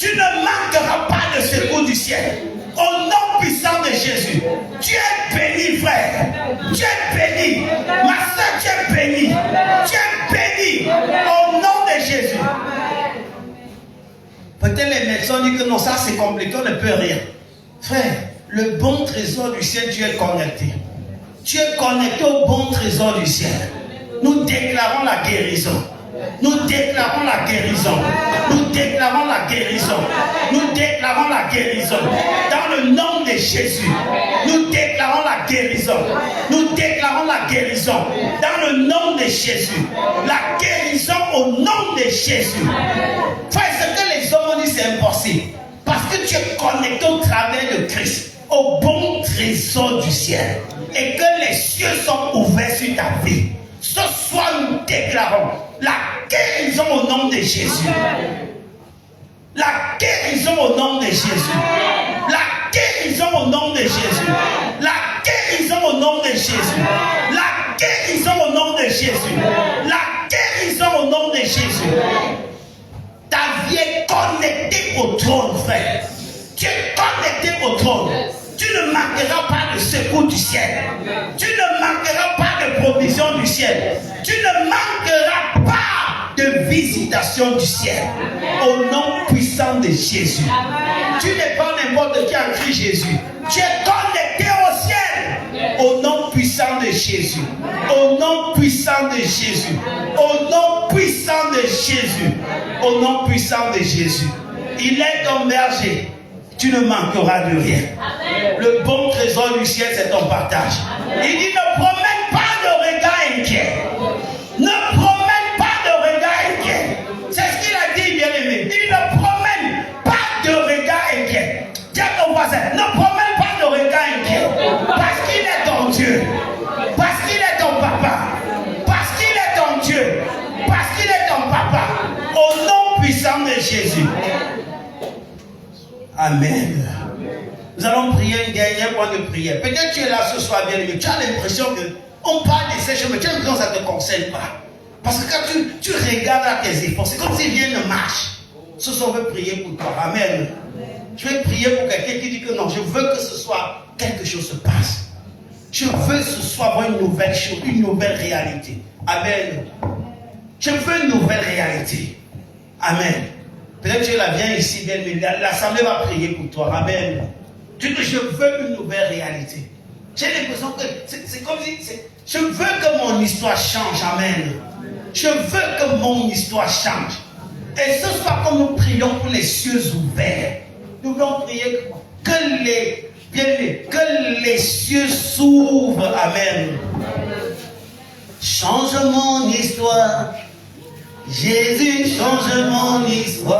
Tu ne manqueras pas de secours du ciel. Au nom puissant de Jésus. Tu es béni, frère. Tu es béni. Ma soeur, tu es béni. Tu es béni. Au nom de Jésus. Peut-être les médecins disent que non, ça c'est compliqué, on ne peut rien. Frère, le bon trésor du ciel, tu es connecté. Tu es connecté au bon trésor du ciel. Nous déclarons la guérison. Nous déclarons la guérison. Nous déclarons la guérison. Nous déclarons la guérison. Dans le nom de Jésus. Nous déclarons la guérison. Nous déclarons la guérison. Dans le nom de Jésus. La guérison au nom de Jésus. Frère, ce que les hommes ont dit, c'est impossible. Parce que tu es connecté au travers de Christ, au bon trésor du ciel. Et que les cieux sont ouverts sur ta vie. Ce soir, nous déclarons la guérison au nom de Jésus. La guérison au nom de Jésus. La guérison au nom de Jésus. La guérison au nom de Jésus. La guérison au nom de Jésus. La guérison au nom de Jésus. Ta vie est connectée au trône, frère. Tu es connecté au trône. Tu ne manqueras pas de secours du ciel. Tu ne manqueras pas de provision du ciel. Tu ne manqueras pas de visitation du ciel. Au nom puissant de Jésus. Tu n'es pas n'importe qui en Christ Jésus. Tu es connecté au ciel. Au nom puissant de Jésus. Au nom puissant de Jésus. Au nom puissant de Jésus. Au nom puissant de Jésus. Il est ton berger. Tu ne manqueras de rien. Le bon trésor du ciel, c'est ton partage. Il dit, ne promène pas de regard inquiet. Ne promène pas de regard inquiet. C'est ce qu'il a dit, bien-aimé. Il dit, ne promène pas de regard inquiet. Dis à ton voisin, ne promène pas de regard inquiet. Parce qu'il est ton Dieu. Parce qu'il est ton papa. Parce qu'il est ton Dieu. Parce qu'il est ton papa. Au nom puissant de Jésus. Amen. Nous allons prier un dernier point de prière. Peut-être tu es là ce soir, bien aimé. Tu as l'impression qu'on parle de ces choses, mais tu as l'impression que ça ne te concerne pas. Parce que quand tu regardes à tes efforts, c'est comme si rien ne marche. Ce soir, on veut prier pour toi. Amen. Je vais prier pour quelqu'un qui dit que non, je veux que ce soir, quelque chose se passe. Je veux ce soir avoir une nouvelle chose, une nouvelle réalité. Amen. Je veux une nouvelle réalité. Amen. Peut-être que tu la viens ici, bien, mais l'assemblée va prier pour toi. Amen. Tu dis, je veux une nouvelle réalité. J'ai l'impression que c'est comme si, je veux que mon histoire change. Amen. Je veux que mon histoire change. Et ce soir, comme nous prions pour les cieux ouverts, nous voulons prier que les cieux s'ouvrent. Amen. Change mon histoire. Jésus, change mon histoire.